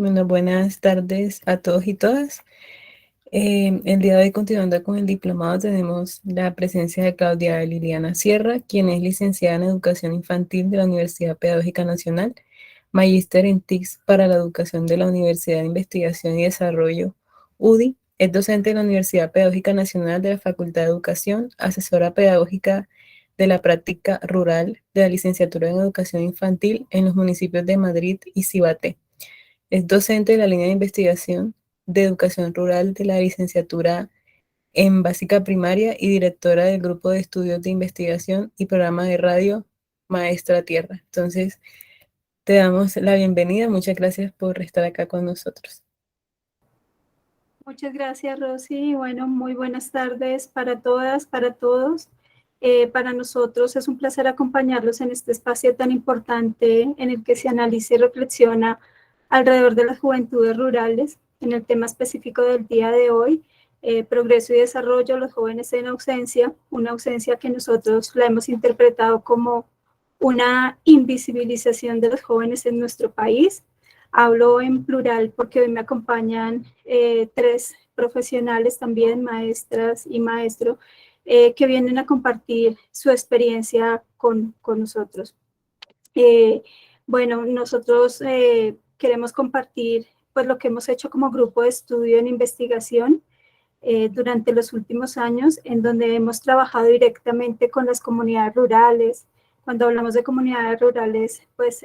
Bueno, buenas tardes a todos y todas. El día de hoy, continuando con el diplomado, tenemos la presencia de Claudia Liliana Sierra, quien es licenciada en Educación Infantil de la Universidad Pedagógica Nacional, magíster en TICS para la Educación de la Universidad de Investigación y Desarrollo, UDI. Es docente de la Universidad Pedagógica Nacional de la Facultad de Educación, asesora pedagógica de la práctica rural de la licenciatura en Educación Infantil en los municipios de Madrid y Cibate. Es docente de la línea de investigación de educación rural de la licenciatura en básica primaria y directora del grupo de estudios de investigación y programa de radio Maestra Tierra. Entonces, te damos la bienvenida. Muchas gracias por estar acá con nosotros. Muchas gracias, Rosy. Bueno, muy buenas tardes para todas, para todos. Para nosotros es un placer acompañarlos en este espacio tan importante en el que se analiza y reflexiona alrededor de las juventudes rurales, en el tema específico del día de hoy, progreso y desarrollo, los jóvenes en ausencia, una ausencia que nosotros la hemos interpretado como una invisibilización de los jóvenes en nuestro país. Hablo en plural porque hoy me acompañan tres profesionales también, maestras y maestro, que vienen a compartir su experiencia con nosotros. Bueno, nosotros queremos compartir pues, lo que hemos hecho como grupo de estudio en investigación durante los últimos años, en donde hemos trabajado directamente con las comunidades rurales. Cuando hablamos de comunidades rurales, pues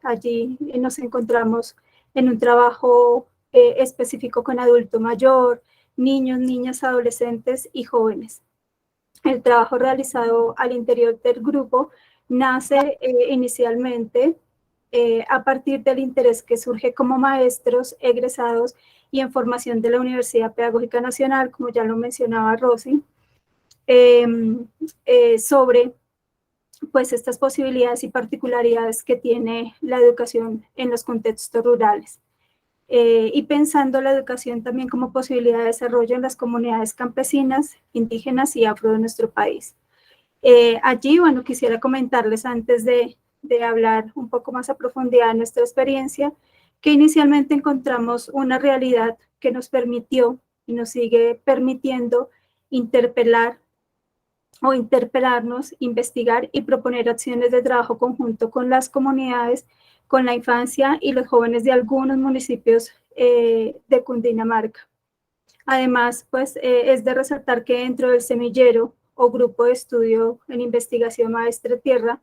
allí nos encontramos en un trabajo específico con adulto mayor, niños, niñas, adolescentes y jóvenes. El trabajo realizado al interior del grupo nace inicialmente a partir del interés que surge como maestros egresados y en formación de la Universidad Pedagógica Nacional, como ya lo mencionaba Rosy, sobre pues estas posibilidades y particularidades que tiene la educación en los contextos rurales. Y pensando la educación también como posibilidad de desarrollo en las comunidades campesinas, indígenas y afro de nuestro país. Allí, bueno, quisiera comentarles antes de hablar un poco más a profundidad de nuestra experiencia, que inicialmente encontramos una realidad que nos permitió y nos sigue permitiendo interpelar o interpelarnos, investigar y proponer acciones de trabajo conjunto con las comunidades, con la infancia y los jóvenes de algunos municipios de Cundinamarca. Además, pues es de resaltar que dentro del semillero o grupo de estudio en investigación Maestra Tierra,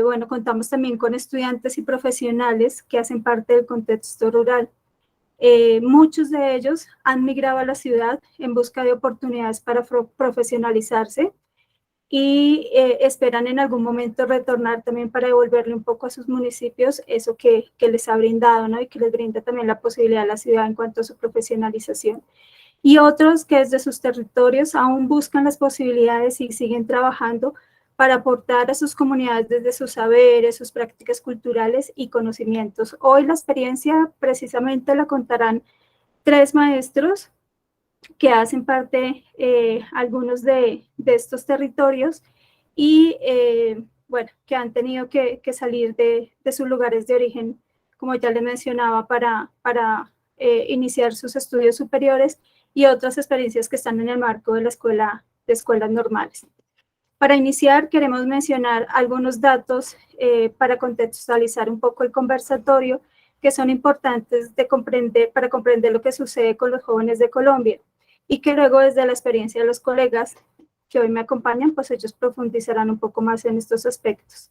bueno, contamos también con estudiantes y profesionales que hacen parte del contexto rural. Muchos de ellos han migrado a la ciudad en busca de oportunidades para profesionalizarse y esperan en algún momento retornar también para devolverle un poco a sus municipios eso que les ha brindado, ¿no? Y que les brinda también la posibilidad a la ciudad en cuanto a su profesionalización. Y otros que desde sus territorios aún buscan las posibilidades y siguen trabajando para aportar a sus comunidades desde sus saberes, sus prácticas culturales y conocimientos. Hoy la experiencia precisamente la contarán tres maestros que hacen parte algunos de estos territorios y bueno, que han tenido que salir de sus lugares de origen, como ya les mencionaba, para iniciar sus estudios superiores y otras experiencias que están en el marco de la escuela, de escuelas normales. Para iniciar, queremos mencionar algunos datos para contextualizar un poco el conversatorio que son importantes de comprender, para comprender lo que sucede con los jóvenes de Colombia y que luego desde la experiencia de los colegas que hoy me acompañan, pues ellos profundizarán un poco más en estos aspectos.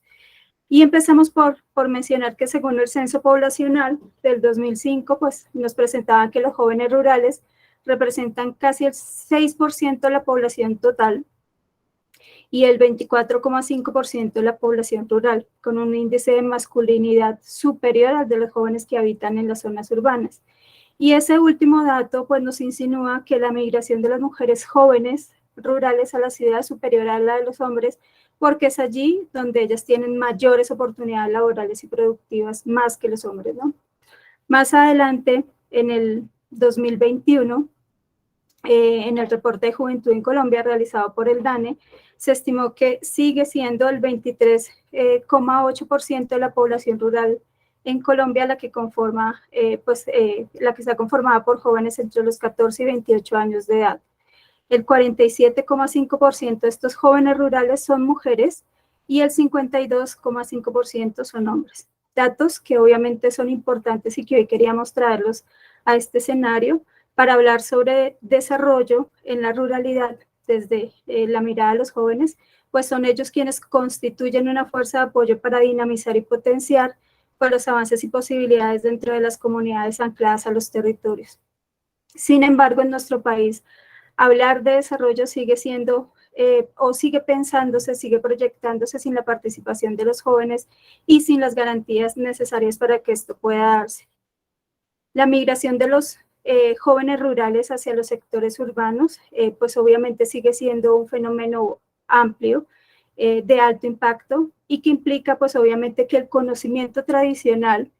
Y empezamos por mencionar que según el censo poblacional del 2005, pues nos presentaban que los jóvenes rurales representan casi el 6% de la población total y el 24,5% de la población rural, con un índice de masculinidad superior al de los jóvenes que habitan en las zonas urbanas. Y ese último dato pues, nos insinúa que la migración de las mujeres jóvenes rurales a la ciudad es superior a la de los hombres, porque es allí donde ellas tienen mayores oportunidades laborales y productivas más que los hombres, ¿no? Más adelante, en el 2021, en el reporte de Juventud en Colombia realizado por el DANE, se estimó que sigue siendo el 23,8% de la población rural en Colombia, la que está conformada por jóvenes entre los 14 y 28 años de edad. El 47,5% de estos jóvenes rurales son mujeres y el 52,5% son hombres. Datos que obviamente son importantes y que hoy queríamos traerlos a este escenario para hablar sobre desarrollo en la ruralidad desde la mirada de los jóvenes, pues son ellos quienes constituyen una fuerza de apoyo para dinamizar y potenciar pues, los avances y posibilidades dentro de las comunidades ancladas a los territorios. Sin embargo, en nuestro país, hablar de desarrollo sigue siendo o sigue pensándose, sigue proyectándose sin la participación de los jóvenes y sin las garantías necesarias para que esto pueda darse. La migración de los jóvenes rurales hacia los sectores urbanos, pues obviamente sigue siendo un fenómeno amplio, de alto impacto y que implica pues obviamente que el conocimiento tradicional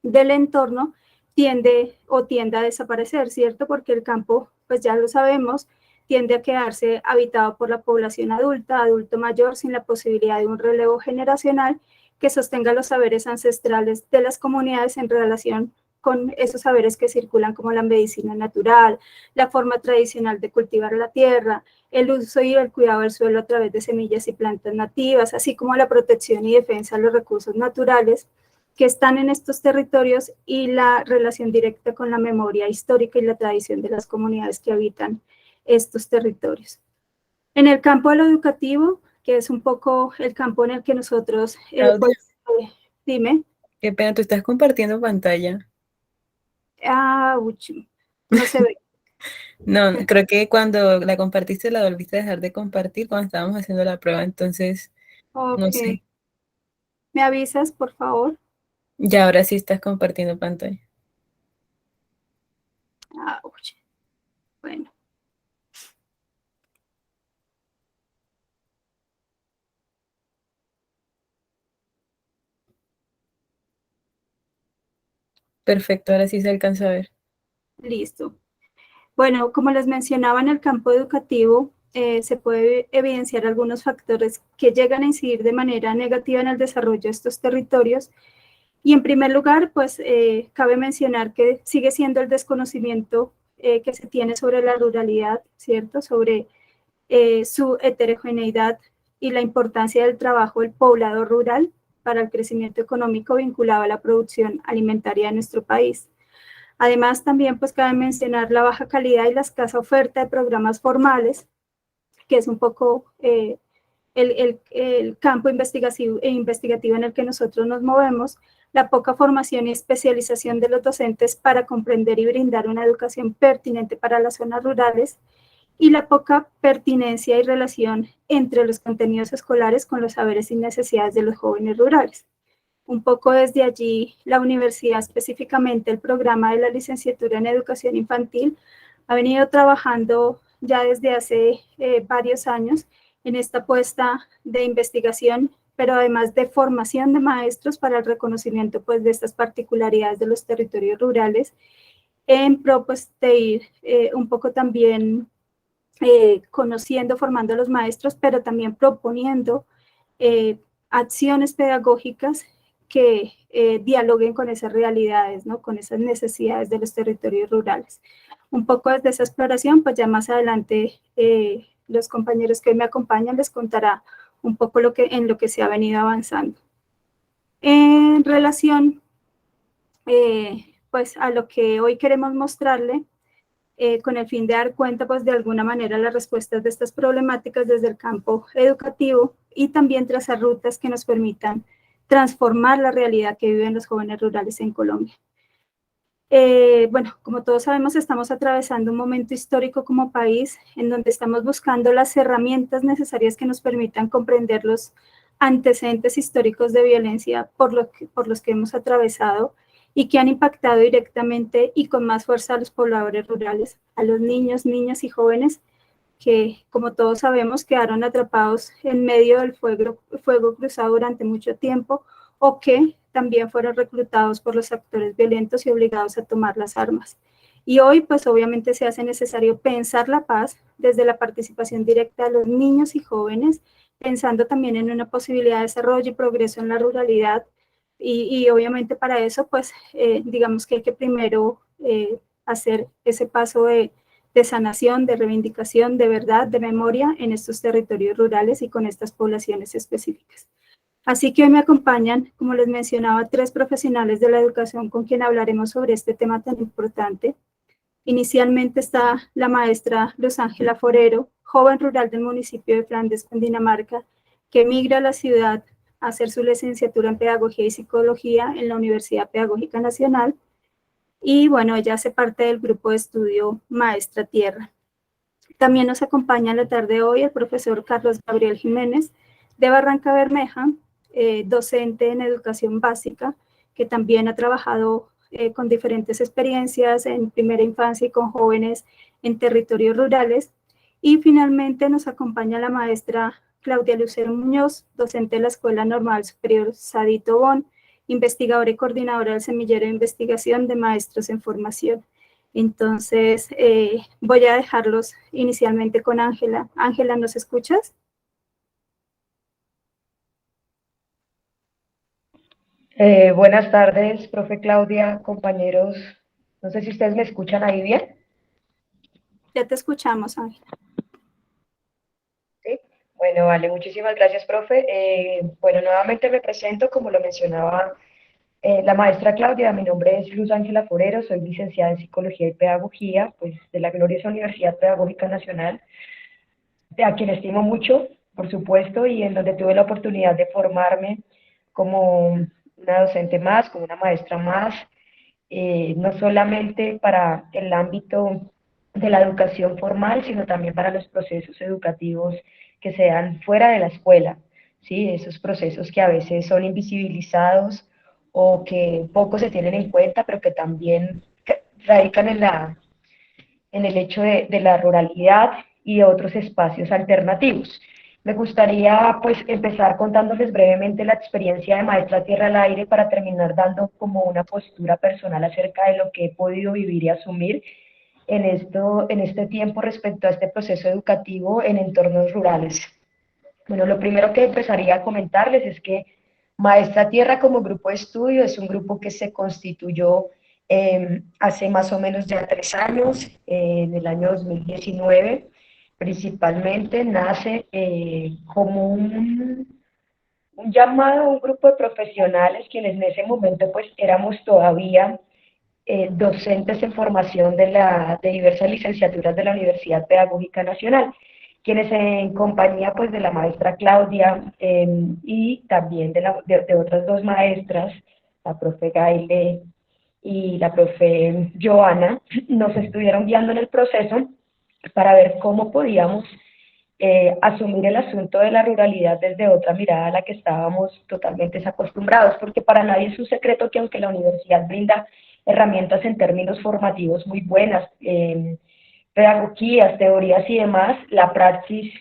del entorno tiende a desaparecer, ¿cierto? Porque el campo, pues ya lo sabemos, tiende a quedarse habitado por la población adulta, adulto mayor, sin la posibilidad de un relevo generacional que sostenga los saberes ancestrales de las comunidades en relación con esos saberes que circulan como la medicina natural, la forma tradicional de cultivar la tierra, el uso y el cuidado del suelo a través de semillas y plantas nativas, así como la protección y defensa de los recursos naturales que están en estos territorios y la relación directa con la memoria histórica y la tradición de las comunidades que habitan estos territorios. En el campo de lo educativo, que es un poco el campo en el que nosotros, dime. Qué pena, tú estás compartiendo pantalla. No se ve. No, creo que cuando la compartiste la volviste a dejar de compartir cuando estábamos haciendo la prueba, entonces no sé. ¿Me avisas, por favor? Ya ahora sí estás compartiendo pantalla. Bueno. Perfecto, ahora sí se alcanza a ver. Listo. Bueno, como les mencionaba, en el campo educativo se puede evidenciar algunos factores que llegan a incidir de manera negativa en el desarrollo de estos territorios. Y en primer lugar, pues cabe mencionar que sigue siendo el desconocimiento que se tiene sobre la ruralidad, ¿cierto? Sobre su heterogeneidad y la importancia del trabajo del poblado rural para el crecimiento económico vinculado a la producción alimentaria de nuestro país. Además, también pues cabe mencionar la baja calidad y la escasa oferta de programas formales, que es un poco el campo investigativo en el que nosotros nos movemos, la poca formación y especialización de los docentes para comprender y brindar una educación pertinente para las zonas rurales y la poca pertinencia y relación entre los contenidos escolares con los saberes y necesidades de los jóvenes rurales. Un poco desde allí, la universidad, específicamente el programa de la licenciatura en educación infantil, ha venido trabajando ya desde hace varios años en esta apuesta de investigación, pero además de formación de maestros para el reconocimiento pues, de estas particularidades de los territorios rurales, en pro pues, de ir un poco también conociendo, formando a los maestros, pero también proponiendo acciones pedagógicas que dialoguen con esas realidades, ¿no? Con esas necesidades de los territorios rurales. Un poco desde esa exploración, pues ya más adelante los compañeros que hoy me acompañan les contará un poco en lo que se ha venido avanzando. En relación pues a lo que hoy queremos mostrarle, con el fin de dar cuenta, pues de alguna manera, las respuestas de estas problemáticas desde el campo educativo y también trazar rutas que nos permitan transformar la realidad que viven los jóvenes rurales en Colombia. Bueno, como todos sabemos, estamos atravesando un momento histórico como país en donde estamos buscando las herramientas necesarias que nos permitan comprender los antecedentes históricos de violencia por los que hemos atravesado y que han impactado directamente y con más fuerza a los pobladores rurales, a los niños, niñas y jóvenes que, como todos sabemos, quedaron atrapados en medio del fuego cruzado durante mucho tiempo o que también fueron reclutados por los actores violentos y obligados a tomar las armas. Y hoy, pues obviamente se hace necesario pensar la paz desde la participación directa de los niños y jóvenes, pensando también en una posibilidad de desarrollo y progreso en la ruralidad, Y obviamente para eso, pues, digamos que hay que primero hacer ese paso de sanación, de reivindicación, de verdad, de memoria en estos territorios rurales y con estas poblaciones específicas. Así que hoy me acompañan, como les mencionaba, 3 profesionales de la educación con quien hablaremos sobre este tema tan importante. Inicialmente está la maestra Luz Ángela Forero, joven rural del municipio de Flandes, Cundinamarca, que emigra a la ciudad a hacer su licenciatura en Pedagogía y Psicología en la Universidad Pedagógica Nacional. Y bueno, ella hace parte del grupo de estudio Maestra Tierra. También nos acompaña en la tarde de hoy el profesor Carlos Gabriel Jiménez de Barranca Bermeja, docente en educación básica, que también ha trabajado con diferentes experiencias en primera infancia y con jóvenes en territorios rurales. Y finalmente nos acompaña la maestra Claudia Lucero Muñoz, docente de la Escuela Normal Superior Sadito Bon, investigadora y coordinadora del Semillero de Investigación de Maestros en Formación. Entonces, voy a dejarlos inicialmente con Ángela. Ángela, ¿nos escuchas? Buenas tardes, profe Claudia, compañeros. No sé si ustedes me escuchan ahí bien. Ya te escuchamos, Ángela. Sí. Bueno, vale, muchísimas gracias, profe. Bueno, nuevamente me presento, como lo mencionaba la maestra Claudia. Mi nombre es Luz Ángela Forero, soy licenciada en Psicología y Pedagogía, pues de la gloriosa Universidad Pedagógica Nacional, a quien estimo mucho, por supuesto, y en donde tuve la oportunidad de formarme como una docente más, como una maestra más, no solamente para el ámbito de la educación formal, sino también para los procesos educativos que se dan fuera de la escuela, ¿sí? Esos procesos que a veces son invisibilizados o que poco se tienen en cuenta, pero que también radican en el hecho de la ruralidad y de otros espacios alternativos. Me gustaría pues empezar contándoles brevemente la experiencia de Maestra Tierra al Aire para terminar dando como una postura personal acerca de lo que he podido vivir y asumir en este tiempo respecto a este proceso educativo en entornos rurales. Bueno, lo primero que empezaría a comentarles es que Maestra Tierra como grupo de estudio es un grupo que se constituyó hace más o menos ya 3 años, en el año 2019, principalmente nace como un llamado a un grupo de profesionales quienes en ese momento pues éramos todavía docentes en formación de diversas licenciaturas de la Universidad Pedagógica Nacional, quienes en compañía pues de la maestra Claudia y también de otras 2 maestras, la profe Gaile y la profe Joana, nos estuvieron guiando en el proceso para ver cómo podíamos asumir el asunto de la ruralidad desde otra mirada a la que estábamos totalmente desacostumbrados, porque para nadie es un secreto que aunque la universidad brinda herramientas en términos formativos muy buenas, pedagogías, teorías y demás, la praxis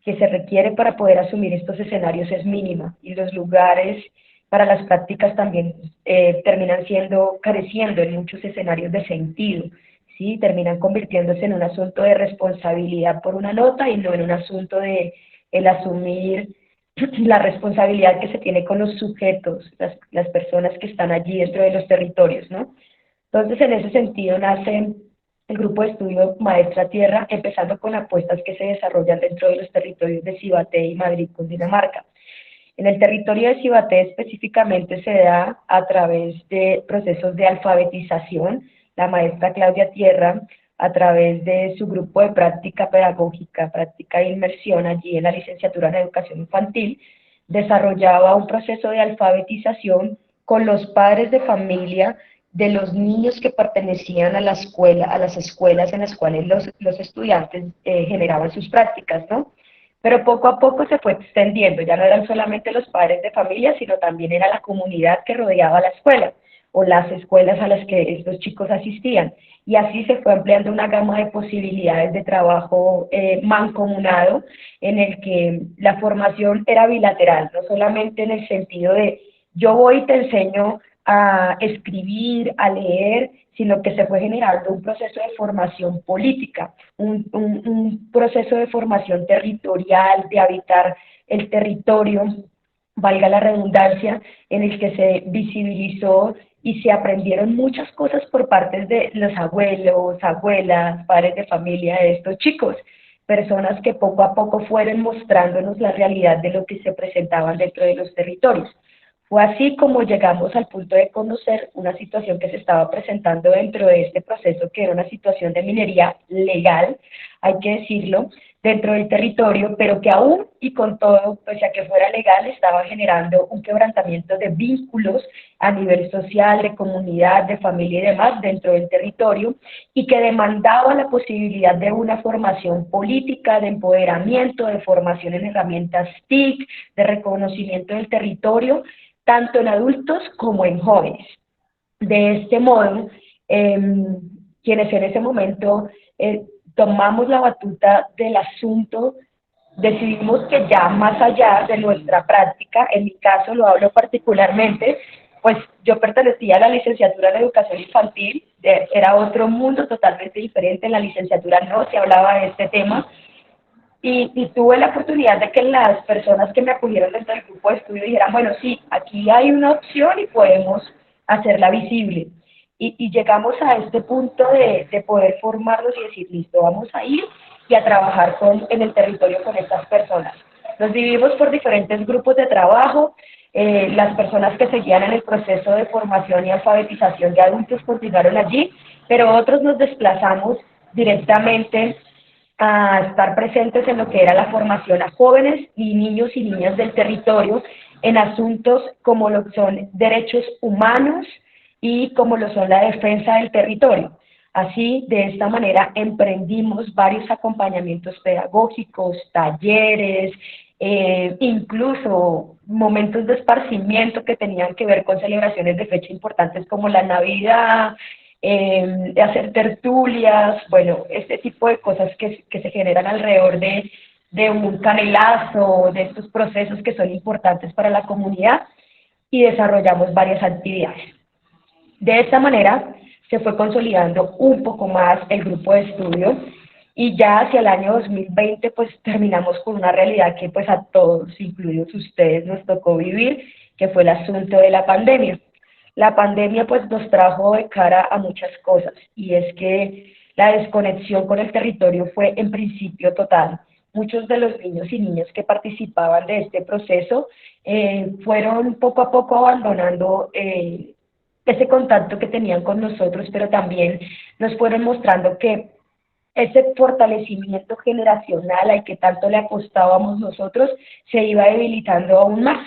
que se requiere para poder asumir estos escenarios es mínima y los lugares para las prácticas también terminan siendo, careciendo en muchos escenarios de sentido, ¿sí? Terminan convirtiéndose en un asunto de responsabilidad por una nota y no en un asunto de el asumir la responsabilidad que se tiene con los sujetos, las personas que están allí dentro de los territorios, ¿no? Entonces, en ese sentido nace el grupo de estudio Maestra Tierra, empezando con apuestas que se desarrollan dentro de los territorios de Cibaté y Madrid, Cundinamarca. En el territorio de Cibaté específicamente se da a través de procesos de alfabetización. La maestra Claudia Tierra, a través de su grupo de práctica pedagógica, práctica de inmersión allí en la licenciatura en educación infantil, desarrollaba un proceso de alfabetización con los padres de familia de los niños que pertenecían a la escuela, a las escuelas en las cuales los estudiantes generaban sus prácticas, ¿no? Pero poco a poco se fue extendiendo, ya no eran solamente los padres de familia, sino también era la comunidad que rodeaba la escuela o las escuelas a las que estos chicos asistían. Y así se fue ampliando una gama de posibilidades de trabajo mancomunado en el que la formación era bilateral, no solamente en el sentido de yo voy y te enseño a escribir, a leer, sino que se fue generando un proceso de formación política, un proceso de formación territorial, de habitar el territorio valga la redundancia, en el que se visibilizó y se aprendieron muchas cosas por parte de los abuelos, abuelas, padres de familia de estos chicos, personas que poco a poco fueron mostrándonos la realidad de lo que se presentaban dentro de los territorios. Fue así como llegamos al punto de conocer una situación que se estaba presentando dentro de este proceso, que era una situación de minería legal, hay que decirlo, dentro del territorio, pero que aún y con todo, pese a que fuera legal, estaba generando un quebrantamiento de vínculos a nivel social, de comunidad, de familia y demás dentro del territorio, y que demandaba la posibilidad de una formación política, de empoderamiento, de formación en herramientas TIC, de reconocimiento del territorio, tanto en adultos como en jóvenes. De este modo, quienes en ese momento tomamos la batuta del asunto, decidimos que ya más allá de nuestra práctica, en mi caso lo hablo particularmente, pues yo pertenecía a la licenciatura en educación infantil, era otro mundo totalmente diferente, en la licenciatura no se hablaba de este tema, y tuve la oportunidad de que las personas que me acogieron dentro del grupo de estudio dijeran, bueno, sí, aquí hay una opción y podemos hacerla visible. Y llegamos a este punto de poder formarnos y decir, listo, vamos a ir y a trabajar en el territorio con estas personas. Nos dividimos por diferentes grupos de trabajo, las personas que seguían en el proceso de formación y alfabetización de adultos continuaron allí, pero otros nos desplazamos directamente a estar presentes en lo que era la formación a jóvenes y niños y niñas del territorio en asuntos como lo son derechos humanos y como lo son la defensa del territorio. Así, de esta manera, emprendimos varios acompañamientos pedagógicos, talleres, incluso momentos de esparcimiento que tenían que ver con celebraciones de fecha importantes como la Navidad, de hacer tertulias, bueno, este tipo de cosas que se generan alrededor de un canelazo, de estos procesos que son importantes para la comunidad, y desarrollamos varias actividades. De esta manera se fue consolidando un poco más el grupo de estudio, y ya hacia el año 2020 pues terminamos con una realidad que pues a todos, incluidos ustedes, nos tocó vivir, que fue el asunto de la pandemia. La pandemia pues nos trajo de cara a muchas cosas, y es que la desconexión con el territorio fue en principio total. Muchos de los niños y niñas que participaban de este proceso fueron poco a poco abandonando ese contacto que tenían con nosotros, pero también nos fueron mostrando que ese fortalecimiento generacional al que tanto le apostábamos nosotros se iba debilitando aún más,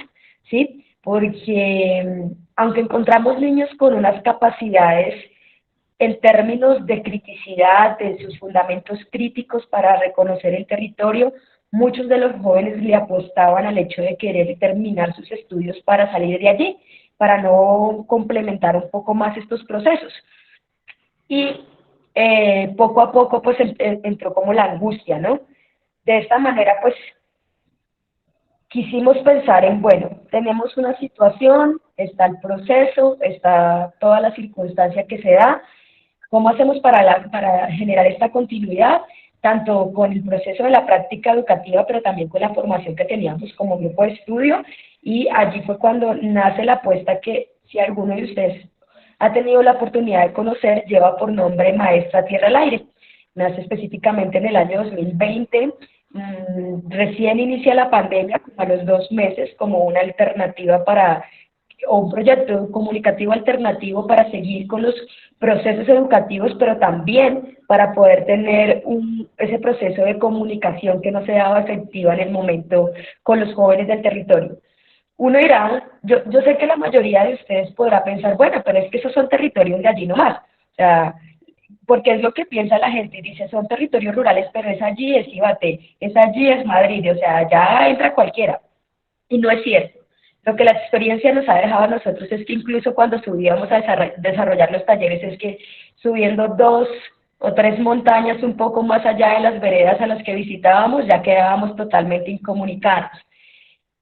¿sí? Porque aunque encontramos niños con unas capacidades en términos de criticidad, de sus fundamentos críticos para reconocer el territorio, muchos de los jóvenes le apostaban al hecho de querer terminar sus estudios para salir de allí, para no complementar un poco más estos procesos. Y poco a poco pues entró como la angustia, ¿no? De esta manera pues quisimos pensar en, bueno, tenemos una situación, está el proceso, está toda la circunstancia que se da, ¿cómo hacemos para generar esta continuidad, tanto con el proceso de la práctica educativa, pero también con la formación que teníamos como grupo de estudio? Y allí fue cuando nace la apuesta que, si alguno de ustedes ha tenido la oportunidad de conocer, lleva por nombre Maestra Tierra al Aire. Nace específicamente en el año 2020, recién inicia la pandemia, como a los 2 meses, como una alternativa o un proyecto comunicativo alternativo para seguir con los procesos educativos, pero también para poder tener ese proceso de comunicación que no se daba efectiva en el momento con los jóvenes del territorio. Uno dirá, yo sé que la mayoría de ustedes podrá pensar, bueno, pero es que esos son territorios de allí nomás, o sea, porque es lo que piensa la gente, y dice, son territorios rurales, pero es allí, es Ibaté, es allí, es Madrid, o sea, allá entra cualquiera, y no es cierto. Lo que la experiencia nos ha dejado a nosotros es que incluso cuando subíamos a desarrollar los talleres, es que subiendo 2 o 3 montañas un poco más allá de las veredas a las que visitábamos, ya quedábamos totalmente incomunicados.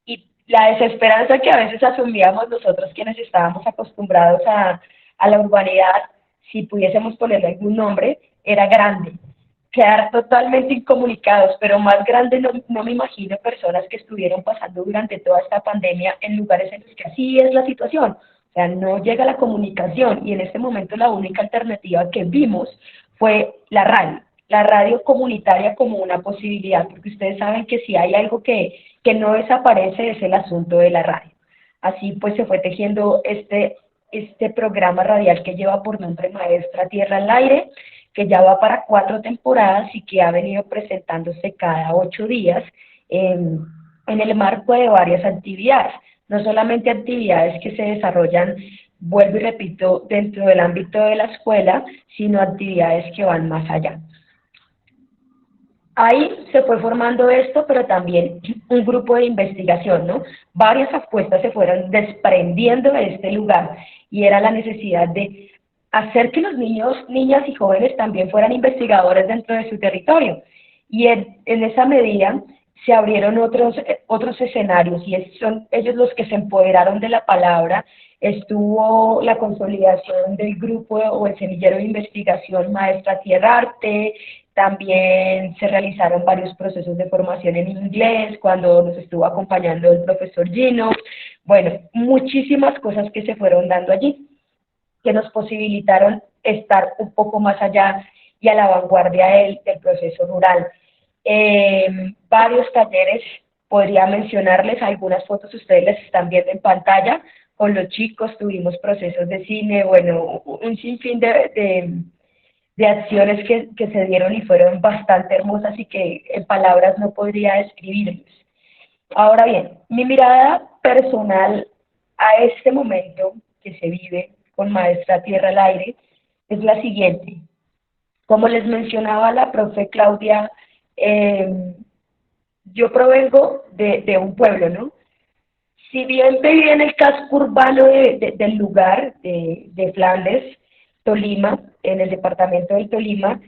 Y la desesperanza que a veces asumíamos nosotros quienes estábamos acostumbrados a la urbanidad, si pudiésemos ponerle algún nombre, era grande. quedar totalmente incomunicados, pero más grande no me imagino personas que estuvieron pasando durante toda esta pandemia en lugares en los que así es la situación. O sea, no llega la comunicación y en este momento la única alternativa que vimos fue la radio comunitaria como una posibilidad, porque ustedes saben que si hay algo que no desaparece es el asunto de la radio. Así pues se fue tejiendo este programa radial que lleva por nombre Maestra Tierra al Aire, que ya va para 4 temporadas y que ha venido presentándose cada 8 días en el marco de varias actividades. No solamente actividades que se desarrollan, vuelvo y repito, dentro del ámbito de la escuela, sino actividades que van más allá. Ahí se fue formando esto, pero también un grupo de investigación, ¿no? Varias apuestas se fueron desprendiendo de este lugar y era la necesidad de hacer que los niños, niñas y jóvenes también fueran investigadores dentro de su territorio. Y en esa medida se abrieron otros escenarios y son ellos los que se empoderaron de la palabra. Estuvo la consolidación del grupo o el semillero de investigación Maestra Tierra Arte, también se realizaron varios procesos de formación en inglés cuando nos estuvo acompañando el profesor Gino. Bueno, muchísimas cosas que se fueron dando allí, que nos posibilitaron estar un poco más allá y a la vanguardia del proceso rural. Varios talleres, podría mencionarles algunas fotos, ustedes las están viendo en pantalla, con los chicos tuvimos procesos de cine, bueno, un sinfín de acciones que se dieron y fueron bastante hermosas y que en palabras no podría describirles. Ahora bien, mi mirada personal a este momento que se vive con Maestra Tierra al Aire es la siguiente. Como les mencionaba la profe Claudia, yo provengo de un pueblo, ¿no? Si bien viví en el casco urbano del lugar, de Flandes, Tolima, en el departamento del Tolima,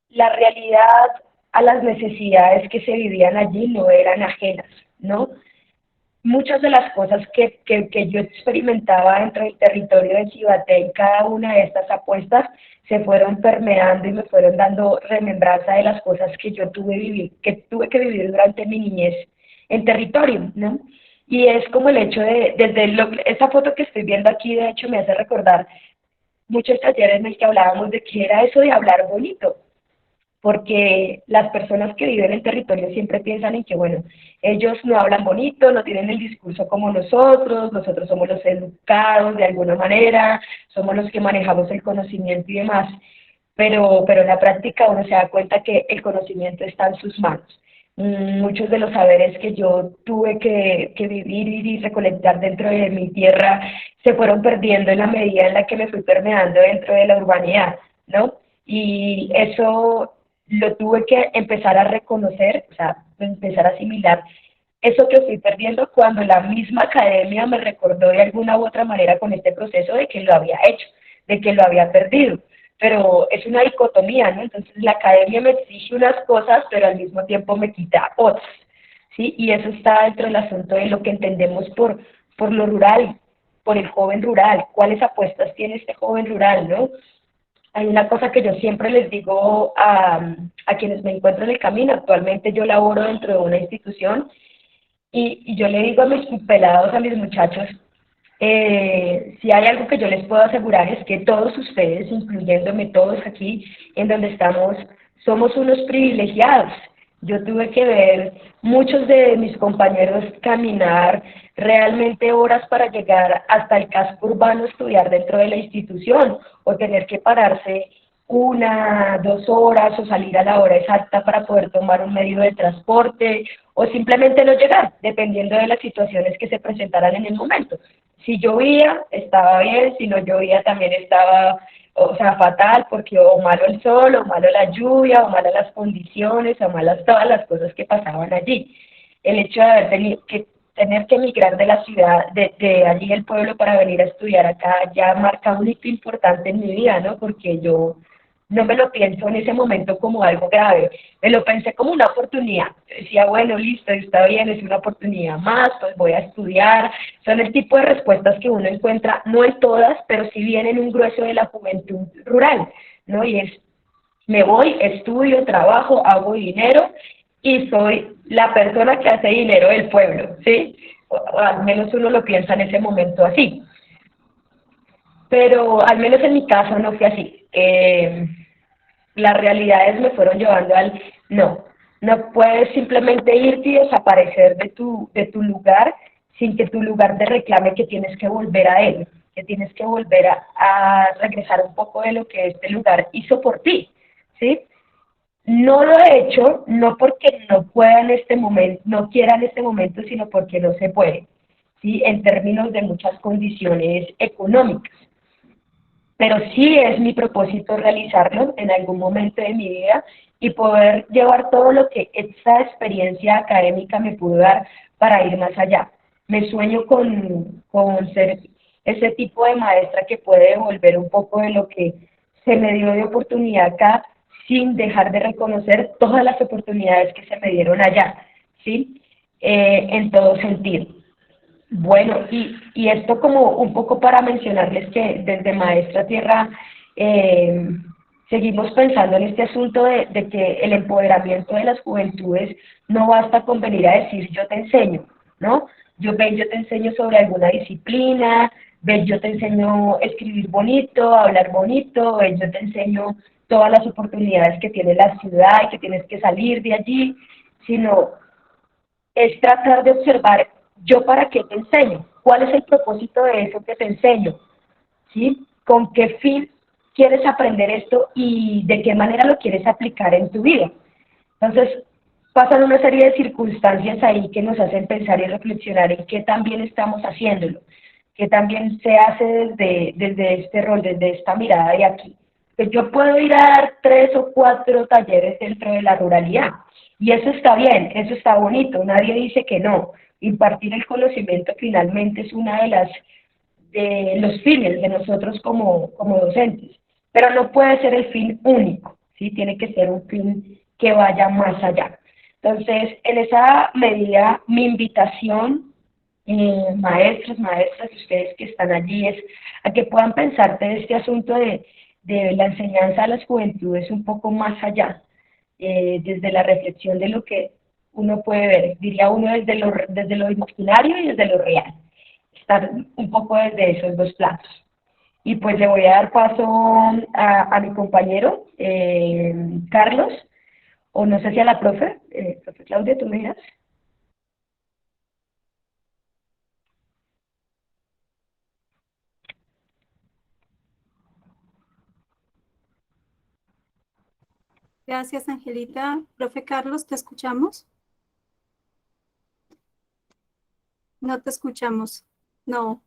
la realidad a las necesidades que se vivían allí no eran ajenas, ¿no? Muchas de las cosas que yo experimentaba dentro del territorio de Cibaté en cada una de estas apuestas se fueron permeando y me fueron dando remembranza de las cosas que yo tuve que vivir durante mi niñez en territorio, ¿no? Y es como el hecho esa foto que estoy viendo aquí, de hecho, me hace recordar muchos talleres en el que hablábamos de qué era eso de hablar bonito, porque las personas que viven en el territorio siempre piensan en que, bueno, ellos no hablan bonito, no tienen el discurso como nosotros somos los educados de alguna manera, somos los que manejamos el conocimiento y demás, pero en la práctica uno se da cuenta que el conocimiento está en sus manos. Muchos de los saberes que yo tuve que vivir y recolectar dentro de mi tierra se fueron perdiendo en la medida en la que me fui permeando dentro de la urbanidad, ¿no? Y eso lo tuve que empezar a reconocer, o sea, empezar a asimilar eso que fui perdiendo cuando la misma academia me recordó de alguna u otra manera con este proceso de que lo había hecho, de que lo había perdido. Pero es una dicotomía, ¿no? Entonces la academia me exige unas cosas, pero al mismo tiempo me quita otras, ¿sí? Y eso está dentro del asunto de lo que entendemos por lo rural, por el joven rural, cuáles apuestas tiene este joven rural, ¿no? Hay una cosa que yo siempre les digo a quienes me encuentro en el camino. Actualmente yo laboro dentro de una institución y yo le digo a mis pelados, a mis muchachos, si hay algo que yo les puedo asegurar es que todos ustedes, incluyéndome todos aquí en donde estamos, somos unos privilegiados. Yo tuve que ver muchos de mis compañeros caminar realmente horas para llegar hasta el casco urbano a estudiar dentro de la institución o tener que pararse 1, 2 horas o salir a la hora exacta para poder tomar un medio de transporte o simplemente no llegar, dependiendo de las situaciones que se presentaran en el momento. Si llovía, estaba bien, si no llovía también estaba, o sea, fatal, porque o malo el sol, o malo la lluvia, o malas las condiciones, o malas todas las cosas que pasaban allí. El hecho de tener que emigrar de la ciudad, de allí el pueblo para venir a estudiar acá, ya marca un hito importante en mi vida, ¿no? Porque yo no me lo pienso en ese momento como algo grave, me lo pensé como una oportunidad. Decía, bueno, listo, está bien, es una oportunidad más, pues voy a estudiar. Son el tipo de respuestas que uno encuentra, no en todas, pero sí bien en un grueso de la juventud rural, ¿no? Y es Me voy, estudio, trabajo, hago dinero y soy la persona que hace dinero del pueblo, ¿sí? O al menos uno lo piensa en ese momento así. Pero al menos en mi caso no fue así. Las realidades me fueron llevando al no. No puedes simplemente irte y desaparecer de tu lugar sin que tu lugar te reclame que tienes que volver a él, que tienes que volver a regresar un poco de lo que este lugar hizo por ti, ¿sí? No lo he hecho, no porque no pueda en este momento, no quiera en este momento, sino porque no se puede, ¿sí? En términos de muchas condiciones económicas. Pero sí es mi propósito realizarlo en algún momento de mi vida y poder llevar todo lo que esta experiencia académica me pudo dar para ir más allá. Me sueño con ser ese tipo de maestra que puede devolver un poco de lo que se me dio de oportunidad acá sin dejar de reconocer todas las oportunidades que se me dieron allá, ¿sí? En todo sentido. Bueno, y esto como un poco para mencionarles que desde Maestra Tierra seguimos pensando en este asunto de que el empoderamiento de las juventudes no basta con venir a decir yo te enseño, ¿no? Yo te enseño sobre alguna disciplina, ven, yo te enseño a escribir bonito, a hablar bonito, ven, yo te enseño todas las oportunidades que tiene la ciudad y que tienes que salir de allí, sino es tratar de observar yo para qué te enseño, cuál es el propósito de eso que te enseño, ¿sí? ¿Con qué fin quieres aprender esto y de qué manera lo quieres aplicar en tu vida? Entonces, pasan una serie de circunstancias ahí que nos hacen pensar y reflexionar en qué también estamos haciéndolo, qué también se hace desde este rol, desde esta mirada de aquí. Pues yo puedo ir a dar 3 o 4 talleres dentro de la ruralidad, y eso está bien, eso está bonito, nadie dice que no. Impartir el conocimiento finalmente es una de los fines de nosotros como docentes, pero no puede ser el fin único, ¿sí? Tiene que ser un fin que vaya más allá. Entonces, en esa medida, mi invitación, maestros, maestras, ustedes que están allí, es a que puedan pensar de este asunto de la enseñanza a las juventudes un poco más allá, desde la reflexión de lo que uno puede ver, diría uno desde lo imaginario y desde lo real, estar un poco desde esos dos planos. Y pues le voy a dar paso a mi compañero, Carlos, o no sé si a la profe Claudia, ¿tú me dirás? Gracias, Angelita. Profe Carlos, ¿te escuchamos? No te escuchamos. No.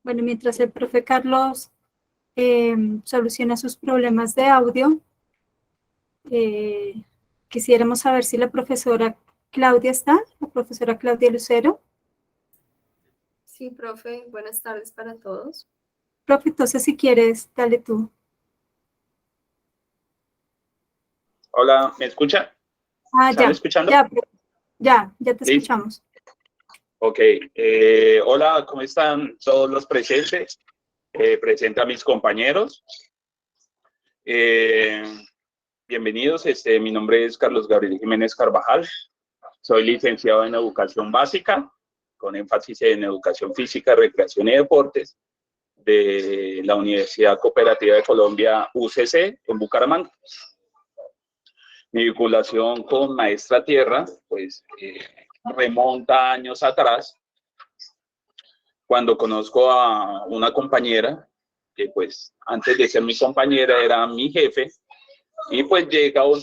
Bueno, mientras el profe Carlos soluciona sus problemas de audio, quisiéramos saber si la profesora Claudia está, la profesora Claudia Lucero. Sí, profe, buenas tardes para todos. Profe, entonces si quieres, dale tú. Hola, ¿me escucha? Ah, ¿Están ya, escuchando? ya te ¿Sí? escuchamos. Ok, hola, ¿cómo están todos los presentes? Presento a mis compañeros. Bienvenidos, mi nombre es Carlos Gabriel Jiménez Carvajal. Soy licenciado en Educación Básica, con énfasis en Educación Física, Recreación y Deportes, de la Universidad Cooperativa de Colombia, UCC, en Bucaramanga. Mi vinculación con Maestra Tierra, pues, remonta años atrás, cuando conozco a una compañera, que pues antes de ser mi compañera era mi jefe, y pues llega a un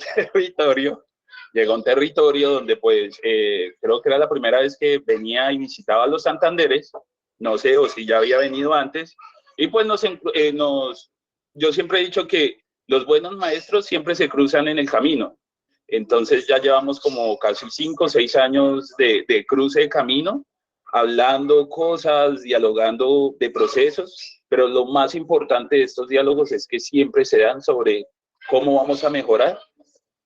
territorio donde pues creo que era la primera vez que venía y visitaba los Santanderes, no sé, o si ya había venido antes, y pues yo siempre he dicho que los buenos maestros siempre se cruzan en el camino. Entonces ya llevamos como casi 5 o 6 años de cruce de camino, hablando cosas, dialogando de procesos, pero lo más importante de estos diálogos es que siempre se dan sobre cómo vamos a mejorar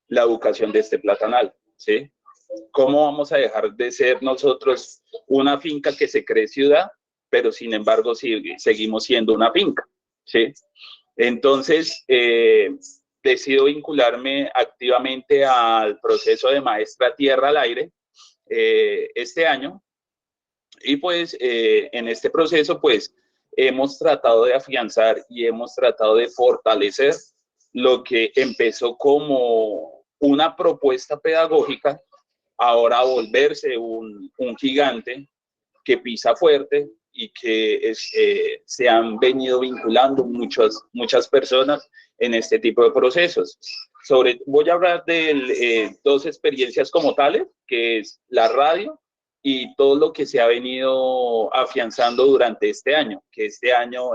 la educación de este platanal. ¿sí? ¿Cómo vamos a dejar de ser nosotros una finca que se cree ciudad, pero sin embargo seguimos siendo una finca, ¿sí? Entonces, decido vincularme activamente al proceso de Maestra Tierra al Aire este año, y pues en este proceso pues hemos tratado de afianzar y hemos tratado de fortalecer lo que empezó como una propuesta pedagógica, ahora a volverse un gigante que pisa fuerte y que se han venido vinculando muchas personas en este tipo de procesos. Voy a hablar de dos experiencias como tales, que es la radio y todo lo que se ha venido afianzando durante este año, que este año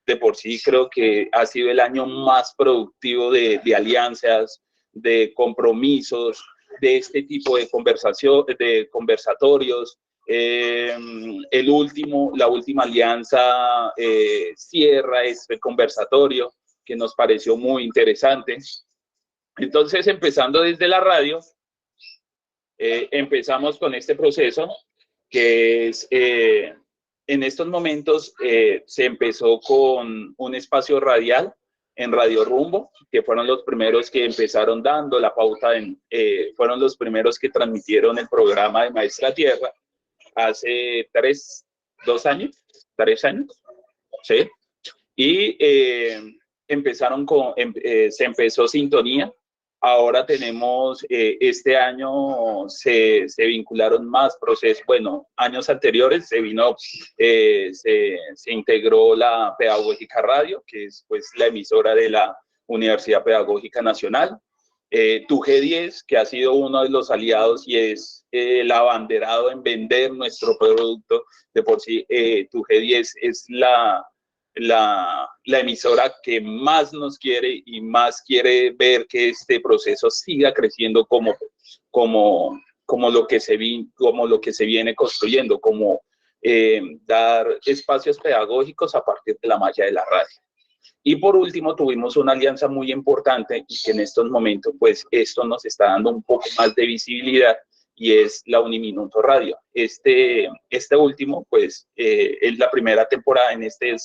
de por sí creo que ha sido el año más productivo de alianzas, de compromisos, de este tipo de conversatorios. La última alianza cierra este conversatorio que nos pareció muy interesante. Entonces, empezando desde la radio, empezamos con este proceso que es, en estos momentos se empezó con un espacio radial en Radio Rumbo, que fueron los primeros que empezaron dando la pauta, fueron los primeros que transmitieron el programa de Maestra Tierra hace 3 años, ¿sí? Y se empezó Sintonía. Ahora tenemos, este año se vincularon más procesos. Bueno, años anteriores se integró la Pedagógica Radio, que es pues la emisora de la Universidad Pedagógica Nacional. Tu G10, que ha sido uno de los aliados y es el abanderado en vender nuestro producto. De por sí, Tu G10 es la emisora que más nos quiere y más quiere ver que este proceso siga creciendo como lo que se viene construyendo, como dar espacios pedagógicos a partir de la malla de la radio. Y por último, tuvimos una alianza muy importante y que en estos momentos, pues, esto nos está dando un poco más de visibilidad, y es la Uniminuto Radio. Este último, pues, es la primera temporada en este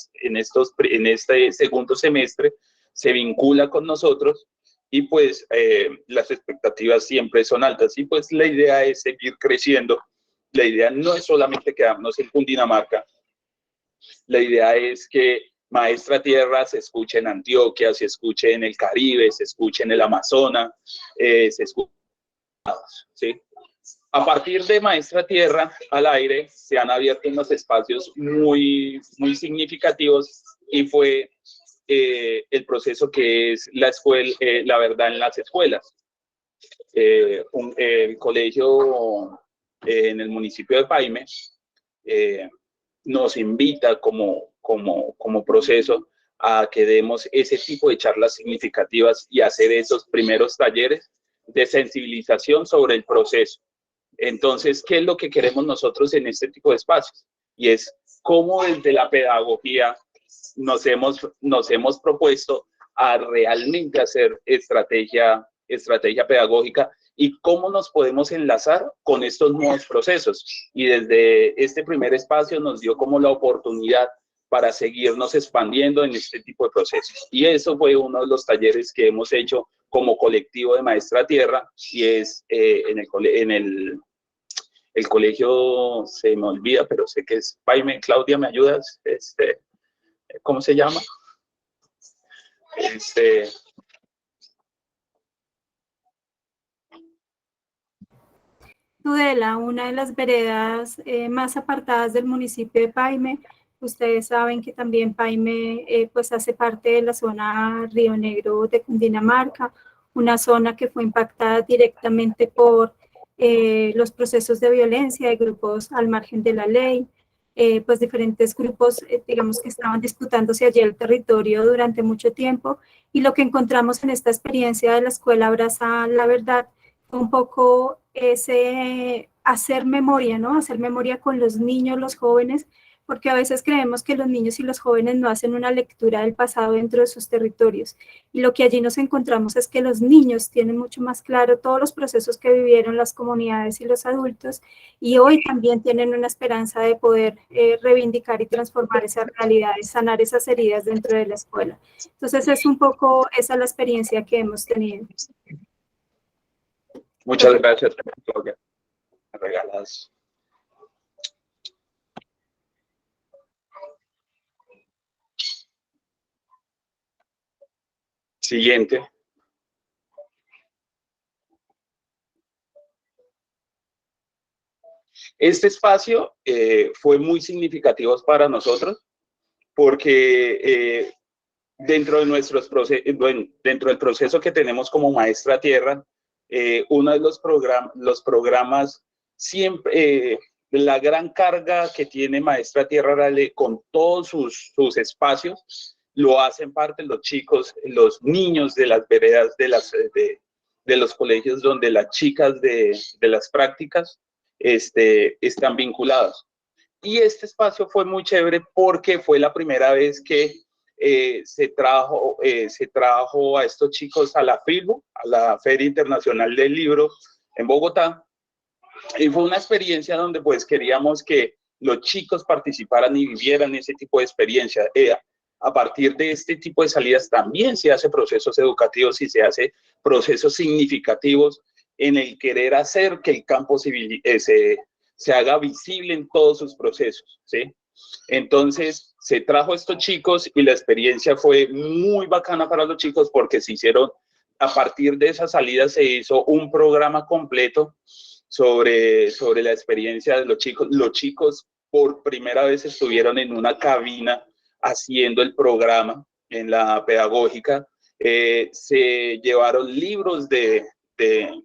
segundo semestre, se vincula con nosotros y pues las expectativas siempre son altas, y pues la idea es seguir creciendo. La idea no es solamente quedarnos en Cundinamarca, la idea es que Maestra Tierra se escuche en Antioquia, se escuche en el Caribe, se escuche en el Amazonas, se escuche, ¿sí? A partir de Maestra Tierra al Aire se han abierto unos espacios muy, muy significativos, y fue el proceso que es La Verdad en las Escuelas. El colegio en el municipio de Paime nos invita como proceso a que demos ese tipo de charlas significativas y hacer esos primeros talleres de sensibilización sobre el proceso. Entonces, ¿qué es lo que queremos nosotros en este tipo de espacios? Y es cómo desde la pedagogía nos hemos propuesto a realmente hacer estrategia pedagógica, y cómo nos podemos enlazar con estos nuevos procesos. Y desde este primer espacio nos dio como la oportunidad para seguirnos expandiendo en este tipo de procesos. Y eso fue uno de los talleres que hemos hecho como colectivo de Maestra Tierra, y es en el colegio, se me olvida, pero sé que es Paime. Claudia, ¿me ayudas? ¿Cómo se llama? Tudela, una de las veredas más apartadas del municipio de Paime. Ustedes saben que también Paime pues hace parte de la zona Río Negro de Cundinamarca, una zona que fue impactada directamente por los procesos de violencia de grupos al margen de la ley, pues diferentes grupos, digamos, que estaban disputándose allí el territorio durante mucho tiempo, y lo que encontramos en esta experiencia de la Escuela Abraza la Verdad fue un poco ese hacer memoria, ¿no? Hacer memoria con los niños, los jóvenes, porque a veces creemos que los niños y los jóvenes no hacen una lectura del pasado dentro de sus territorios. Y lo que allí nos encontramos es que los niños tienen mucho más claro todos los procesos que vivieron las comunidades y los adultos, y hoy también tienen una esperanza de poder reivindicar y transformar esas realidades, sanar esas heridas dentro de la escuela. Entonces es un poco esa la experiencia que hemos tenido. Muchas gracias, Claudia. Me regalas. Siguiente. Este espacio fue muy significativo para nosotros porque dentro de dentro del proceso que tenemos como Maestra Tierra, uno de los programas siempre, la gran carga que tiene Maestra Tierra Arale con todos sus espacios, lo hacen parte los chicos, los niños de las veredas de los colegios donde las chicas de las prácticas están vinculados. Y este espacio fue muy chévere porque fue la primera vez que se trajo a estos chicos a la FILBO, a la Feria Internacional del Libro en Bogotá, y fue una experiencia donde pues queríamos que los chicos participaran y vivieran ese tipo de experiencia. A partir de este tipo de salidas también se hace procesos educativos y se hace procesos significativos en el querer hacer que el campo civil se haga visible en todos sus procesos, ¿sí? Entonces, se trajo a estos chicos y la experiencia fue muy bacana para los chicos porque se hicieron, a partir de esa salida se hizo un programa completo sobre la experiencia de los chicos. Los chicos por primera vez estuvieron en una cabina haciendo el programa en la pedagógica. Se llevaron libros de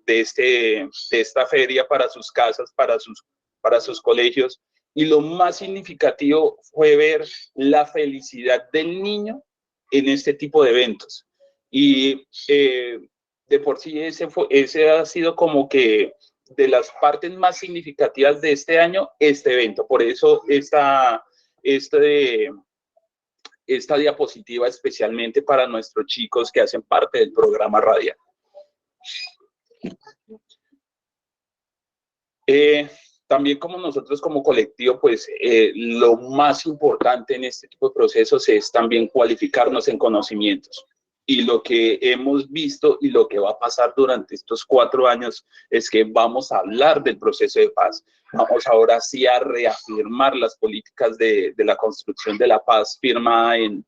esta feria para sus casas, para sus colegios, y lo más significativo fue ver la felicidad del niño en este tipo de eventos. Y de por sí ese ha sido como que de las partes más significativas de este año, este evento. Por eso esta diapositiva especialmente para nuestros chicos que hacen parte del programa radial. También como nosotros como colectivo, pues lo más importante en este tipo de procesos es también cualificarnos en conocimientos. Y lo que hemos visto y lo que va a pasar durante estos 4 años es que vamos a hablar del proceso de paz. Vamos ahora sí a reafirmar las políticas de la construcción de la paz firmada en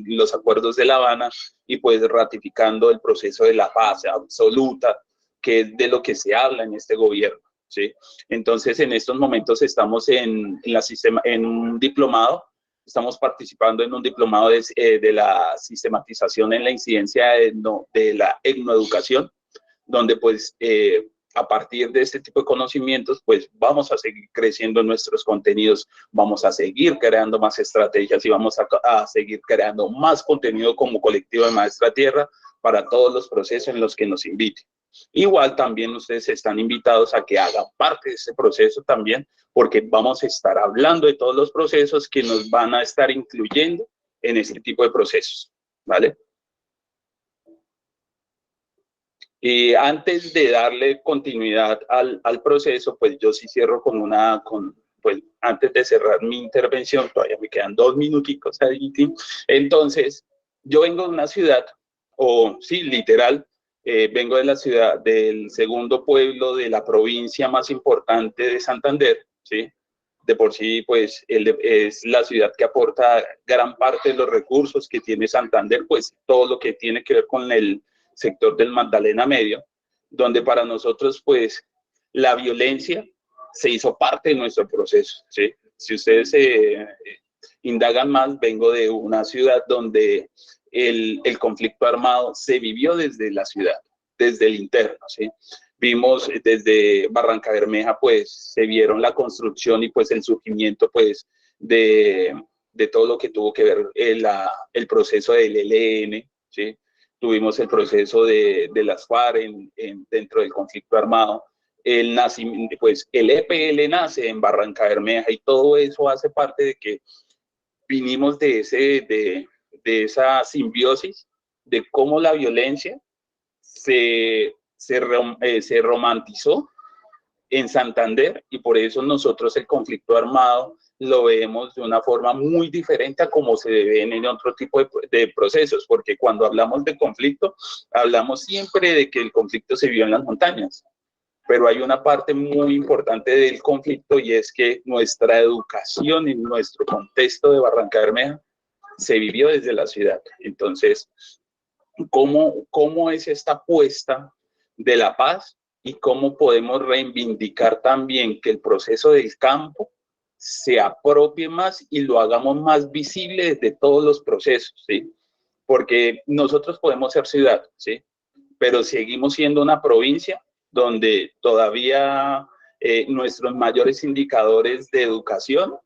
los acuerdos de La Habana y pues ratificando el proceso de la paz absoluta, que es de lo que se habla en este gobierno, ¿sí? Entonces, en estos momentos estamos en un diplomado. Estamos participando en un diplomado de la sistematización en la incidencia de la etnoeducación, donde pues a partir de este tipo de conocimientos pues vamos a seguir creciendo nuestros contenidos, vamos a seguir creando más estrategias y vamos a seguir creando más contenido como colectivo de Maestra Tierra para todos los procesos en los que nos inviten. Igual también ustedes están invitados a que hagan parte de ese proceso también, porque vamos a estar hablando de todos los procesos que nos van a estar incluyendo en este tipo de procesos, ¿vale? Y antes de darle continuidad al proceso, pues yo sí cierro pues antes de cerrar mi intervención, todavía me quedan 2 minuticos ahí. Entonces, yo vengo de una ciudad, sí, literal, vengo de la ciudad, del segundo pueblo de la provincia más importante de Santander, ¿sí? De por sí, pues, es la ciudad que aporta gran parte de los recursos que tiene Santander, pues, todo lo que tiene que ver con el sector del Magdalena Medio, donde para nosotros, pues, la violencia se hizo parte de nuestro proceso, ¿sí? Si ustedes indagan más, vengo de una ciudad donde el conflicto armado se vivió desde la ciudad, desde el interno, ¿sí? Vimos desde Barranca Bermeja, pues, se vieron la construcción y, pues, el surgimiento, pues, de todo lo que tuvo que ver el proceso del ELN, ¿sí? Tuvimos el proceso de las FARC dentro del conflicto armado. el nacimiento, pues el EPL nace en Barrancabermeja y todo eso hace parte de que vinimos de esa simbiosis de cómo la violencia se romantizó en Santander y por eso nosotros el conflicto armado lo vemos de una forma muy diferente a como se ve en otro tipo de procesos, porque cuando hablamos de conflicto, hablamos siempre de que el conflicto se vio en las montañas, pero hay una parte muy importante del conflicto y es que nuestra educación en nuestro contexto de Barrancabermeja se vivió desde la ciudad. Entonces, ¿cómo es esta apuesta de la paz y cómo podemos reivindicar también que el proceso del campo se apropie más y lo hagamos más visible desde todos los procesos, ¿sí? Porque nosotros podemos ser ciudad, ¿sí? Pero seguimos siendo una provincia donde todavía nuestros mayores indicadores de educación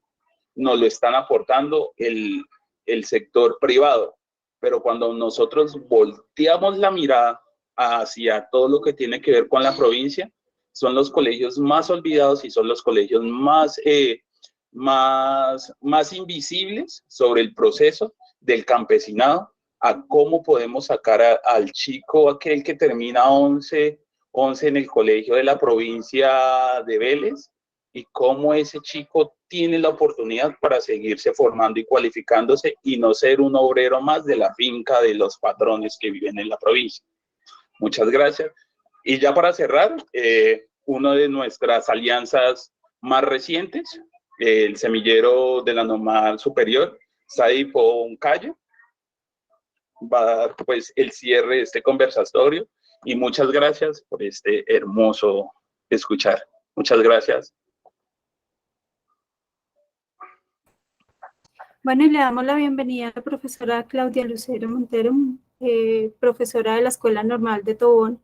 nos lo están aportando el sector privado. Pero cuando nosotros volteamos la mirada hacia todo lo que tiene que ver con la provincia, son los colegios más olvidados y son los colegios más invisibles sobre el proceso del campesinado, a cómo podemos sacar al chico aquel que termina 11 en el colegio de la provincia de Vélez y cómo ese chico tiene la oportunidad para seguirse formando y cualificándose y no ser un obrero más de la finca de los patrones que viven en la provincia. Muchas gracias. Y ya para cerrar, una de nuestras alianzas más recientes, el semillero de la Normal Superior, Saipo Uncayo, va a dar pues el cierre de este conversatorio y muchas gracias por este hermoso escuchar. Muchas gracias. Bueno, y le damos la bienvenida a la profesora Claudia Lucero Montero, profesora de la Escuela Normal de Tobón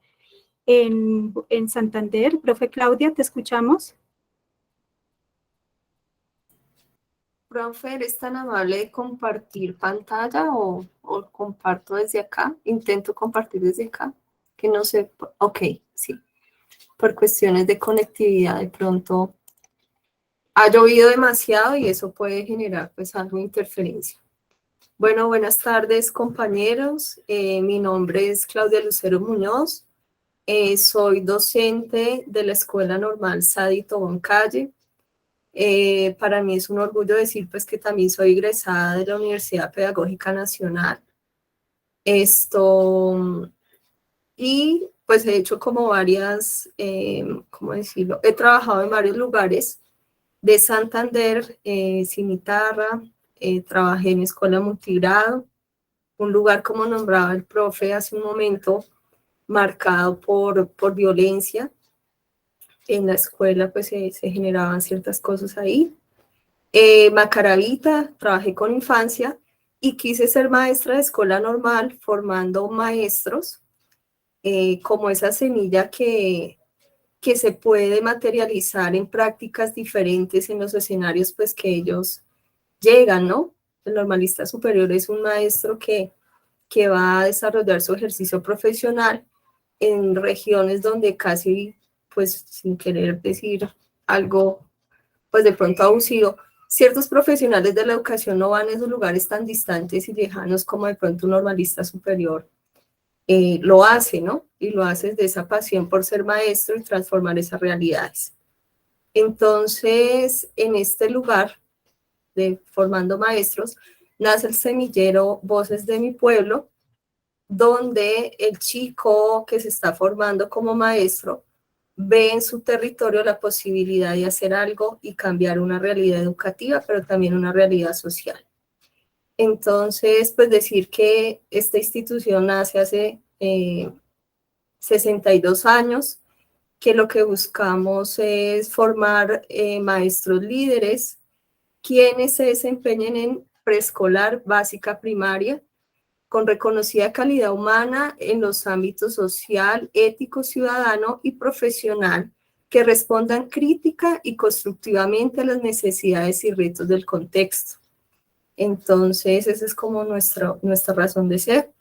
en Santander. Profe Claudia, te escuchamos. Profe, ¿eres tan amable de compartir pantalla o comparto desde acá? Intento compartir desde acá, que no sé, ok, sí. Por cuestiones de conectividad, de pronto ha llovido demasiado y eso puede generar pues algo de interferencia. Bueno, buenas tardes compañeros. Mi nombre es Claudia Lucero Muñoz. Soy docente de la Escuela Normal Sadi Tobón Calle. Para mí es un orgullo decir pues que también soy egresada de la Universidad Pedagógica Nacional. Y pues he hecho como varias, ¿cómo decirlo? He trabajado en varios lugares de Santander, Cimitarra, trabajé en escuela multigrado, un lugar como nombraba el profe hace un momento, marcado por violencia. En la escuela pues se generaban ciertas cosas ahí. Macaravita, trabajé con infancia y quise ser maestra de escuela normal formando maestros, como esa semilla que se puede materializar en prácticas diferentes en los escenarios pues que ellos llegan, ¿no? El normalista superior es un maestro que va a desarrollar su ejercicio profesional en regiones donde casi, pues sin querer decir algo, pues de pronto abusivo, ciertos profesionales de la educación no van a esos lugares tan distantes y lejanos como de pronto un normalista superior lo hace, ¿no? Y lo hace desde esa pasión por ser maestro y transformar esas realidades. Entonces, en este lugar de Formando Maestros, nace el semillero Voces de mi Pueblo, donde el chico que se está formando como maestro ve en su territorio la posibilidad de hacer algo y cambiar una realidad educativa, pero también una realidad social. Entonces, pues decir que esta institución nace hace 62 años, que lo que buscamos es formar maestros líderes, quienes se desempeñen en preescolar, básica, primaria, con reconocida calidad humana en los ámbitos social, ético, ciudadano y profesional, que respondan crítica y constructivamente a las necesidades y retos del contexto. Entonces, esa es como nuestra razón de ser.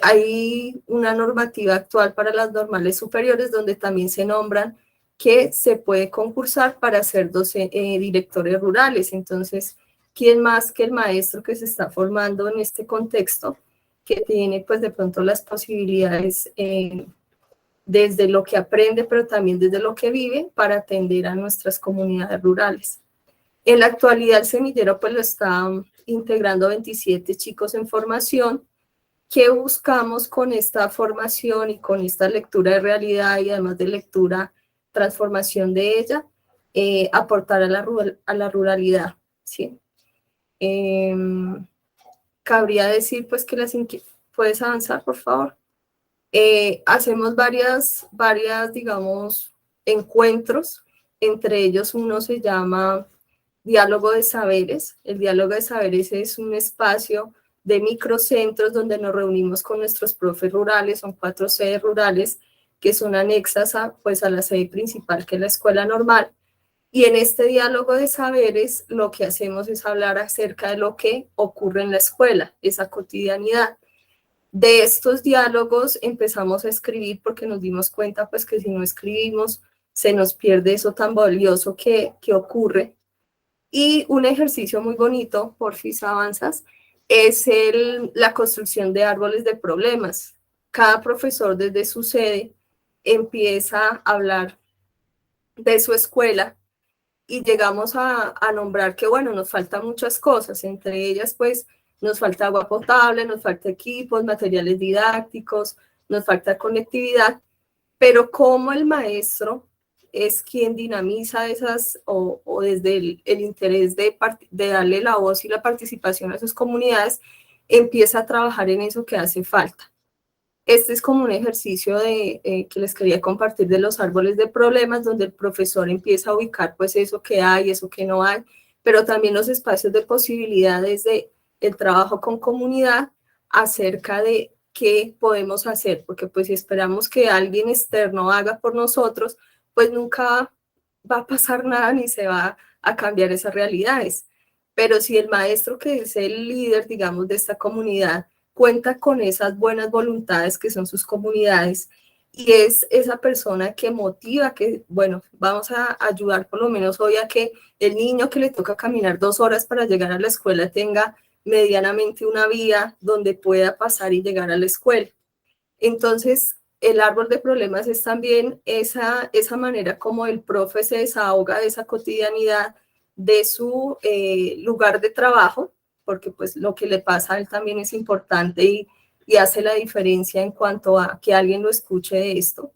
Hay una normativa actual para las normales superiores donde también se nombran que se puede concursar para ser directores rurales. Entonces, ¿quién más que el maestro que se está formando en este contexto, que tiene pues de pronto las posibilidades desde lo que aprende, pero también desde lo que vive para atender a nuestras comunidades rurales? En la actualidad el semillero pues lo está integrando 27 chicos en formación. ¿Qué buscamos con esta formación y con esta lectura de realidad y además de lectura, transformación de ella? Aportar a la ruralidad, ¿sí? Cabría decir pues que ¿puedes avanzar, por favor? Hacemos varias, digamos, encuentros. Entre ellos uno se llama Diálogo de Saberes. El Diálogo de Saberes es un espacio de microcentros donde nos reunimos con nuestros profes rurales. Son 4 sedes rurales que son anexas a la sede principal, que es la escuela normal. Y en este diálogo de saberes lo que hacemos es hablar acerca de lo que ocurre en la escuela, esa cotidianidad. De estos diálogos empezamos a escribir porque nos dimos cuenta pues que si no escribimos se nos pierde eso tan valioso que ocurre. Y un ejercicio muy bonito, porfis avanzas, es la construcción de árboles de problemas. Cada profesor desde su sede empieza a hablar de su escuela y llegamos a nombrar que, bueno, nos faltan muchas cosas, entre ellas, pues, nos falta agua potable, nos falta equipos, materiales didácticos, nos falta conectividad, pero cómo el maestro es quien dinamiza esas, o desde el interés de darle la voz y la participación a sus comunidades, empieza a trabajar en eso que hace falta. Este es como un ejercicio que les quería compartir de los árboles de problemas, donde el profesor empieza a ubicar pues eso que hay, eso que no hay, pero también los espacios de posibilidades de el trabajo con comunidad acerca de qué podemos hacer, porque pues si esperamos que alguien externo haga por nosotros, pues nunca va a pasar nada ni se va a cambiar esas realidades. Pero si el maestro, que es el líder, digamos, de esta comunidad, cuenta con esas buenas voluntades que son sus comunidades y es esa persona que motiva que, bueno, vamos a ayudar por lo menos hoy a que el niño que le toca caminar 2 horas para llegar a la escuela tenga medianamente una vía donde pueda pasar y llegar a la escuela. Entonces, el árbol de problemas es también esa manera como el profe se desahoga de esa cotidianidad de su lugar de trabajo, porque pues lo que le pasa a él también es importante y hace la diferencia en cuanto a que alguien lo escuche de esto.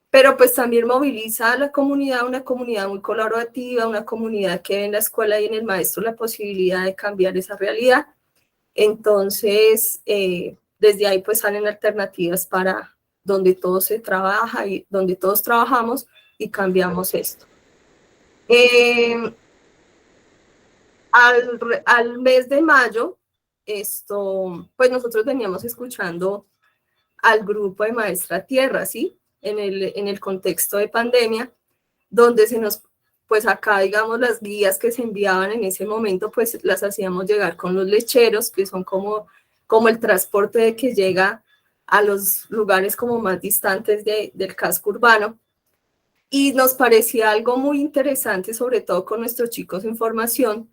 Pero pues también moviliza a la comunidad, una comunidad muy colaborativa, una comunidad que ve en la escuela y en el maestro la posibilidad de cambiar esa realidad. Entonces, desde ahí pues salen alternativas para donde todo se trabaja y donde todos trabajamos y cambiamos esto. Al mes de mayo, pues nosotros veníamos escuchando al grupo de Maestra Tierra, ¿sí? En el contexto de pandemia, donde pues acá, digamos, las guías que se enviaban en ese momento, pues las hacíamos llegar con los lecheros, que son como el transporte de que llega a los lugares como más distantes del casco urbano. Y nos parecía algo muy interesante, sobre todo con nuestros chicos en formación,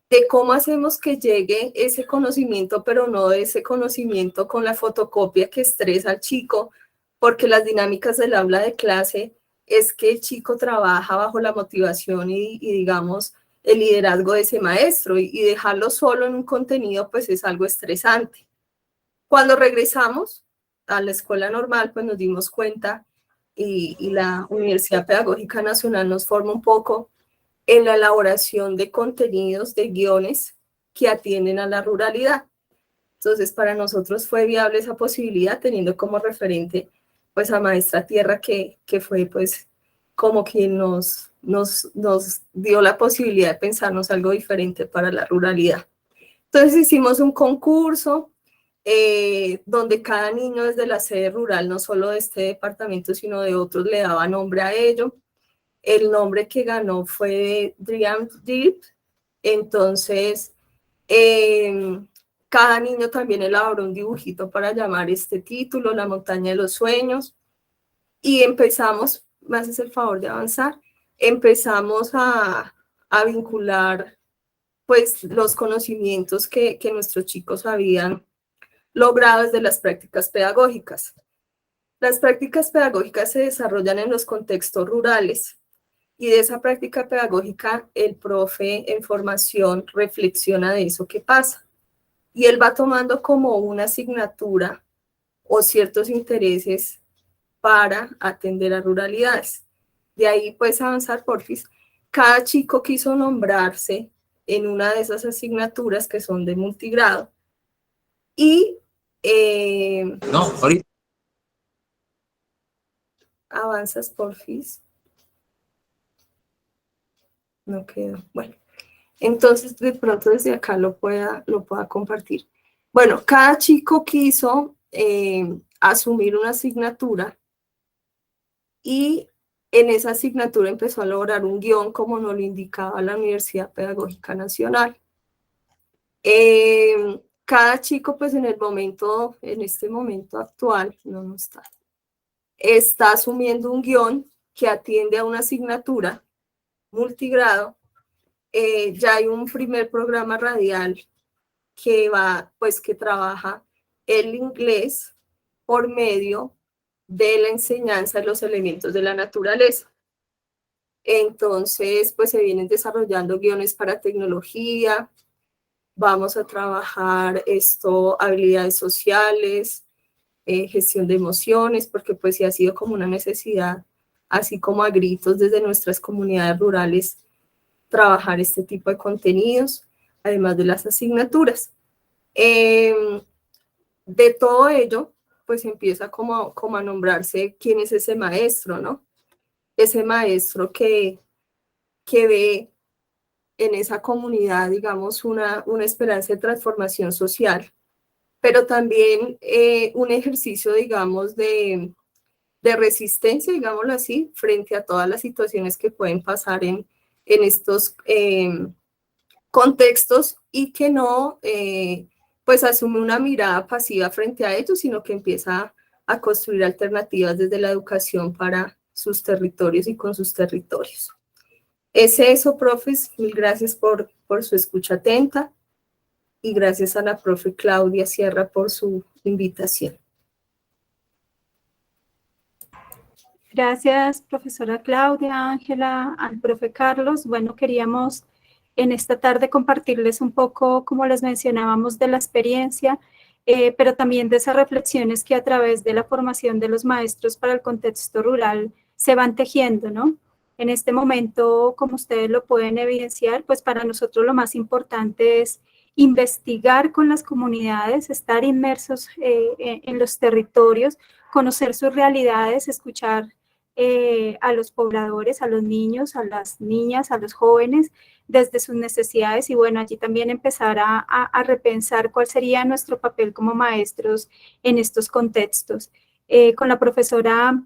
de cómo hacemos que llegue ese conocimiento, pero no ese conocimiento con la fotocopia que estresa al chico, porque las dinámicas del aula de clase es que el chico trabaja bajo la motivación y digamos, el liderazgo de ese maestro, y dejarlo solo en un contenido, pues es algo estresante. Cuando regresamos a la escuela normal, pues nos dimos cuenta, y la Universidad Pedagógica Nacional nos forma un poco en la elaboración de contenidos, de guiones que atienden a la ruralidad. Entonces, para nosotros fue viable esa posibilidad, teniendo como referente pues a Maestra Tierra, que fue pues como quien nos dio la posibilidad de pensarnos algo diferente para la ruralidad. Entonces hicimos un concurso donde cada niño desde la sede rural, no solo de este departamento, sino de otros, le daba nombre a ello. El nombre que ganó fue Dream Deep. Entonces, Cada niño también elaboró un dibujito para llamar este título, La montaña de los sueños. Y empezamos, me haces el favor de avanzar, empezamos a vincular pues los conocimientos que nuestros chicos habían logrado desde las prácticas pedagógicas. Las prácticas pedagógicas se desarrollan en los contextos rurales y de esa práctica pedagógica el profe en formación reflexiona de eso que pasa y él va tomando como una asignatura o ciertos intereses para atender a ruralidades. De ahí puedes avanzar, porfis. Cada chico quiso nombrarse en una de esas asignaturas que son de multigrado y No, ahorita. avanzas, porfis. No quedó. Bueno, entonces de pronto desde acá lo pueda compartir. Bueno, cada chico quiso asumir una asignatura y en esa asignatura empezó a lograr un guión como nos lo indicaba la Universidad Pedagógica Nacional. Cada chico, pues en este momento actual, no está asumiendo un guión que atiende a una asignatura multigrado. Ya hay un primer programa radial que trabaja el inglés por medio de la enseñanza de los elementos de la naturaleza. Entonces, pues se vienen desarrollando guiones para tecnología, vamos a trabajar habilidades sociales, gestión de emociones, porque pues sí ha sido como una necesidad, así como a gritos desde nuestras comunidades rurales, trabajar este tipo de contenidos, además de las asignaturas. De todo ello, pues empieza como a nombrarse quién es ese maestro, ¿no? Ese maestro que ve en esa comunidad, digamos, una esperanza de transformación social, pero también un ejercicio, digamos, de resistencia, digámoslo así, frente a todas las situaciones que pueden pasar en estos contextos y que no, pues, asume una mirada pasiva frente a ellos, sino que empieza a construir alternativas desde la educación para sus territorios y con sus territorios. Es eso, profes. Mil gracias por su escucha atenta y gracias a la profe Claudia Sierra por su invitación. Gracias, profesora Claudia, Ángela, al profe Carlos. Bueno, queríamos en esta tarde compartirles un poco, como les mencionábamos, de la experiencia, pero también de esas reflexiones que a través de la formación de los maestros para el contexto rural se van tejiendo, ¿no? En este momento, como ustedes lo pueden evidenciar, pues para nosotros lo más importante es investigar con las comunidades, estar inmersos en los territorios, conocer sus realidades, escuchar a los pobladores, a los niños, a las niñas, a los jóvenes, desde sus necesidades y bueno, allí también empezar a repensar cuál sería nuestro papel como maestros en estos contextos. Con la profesora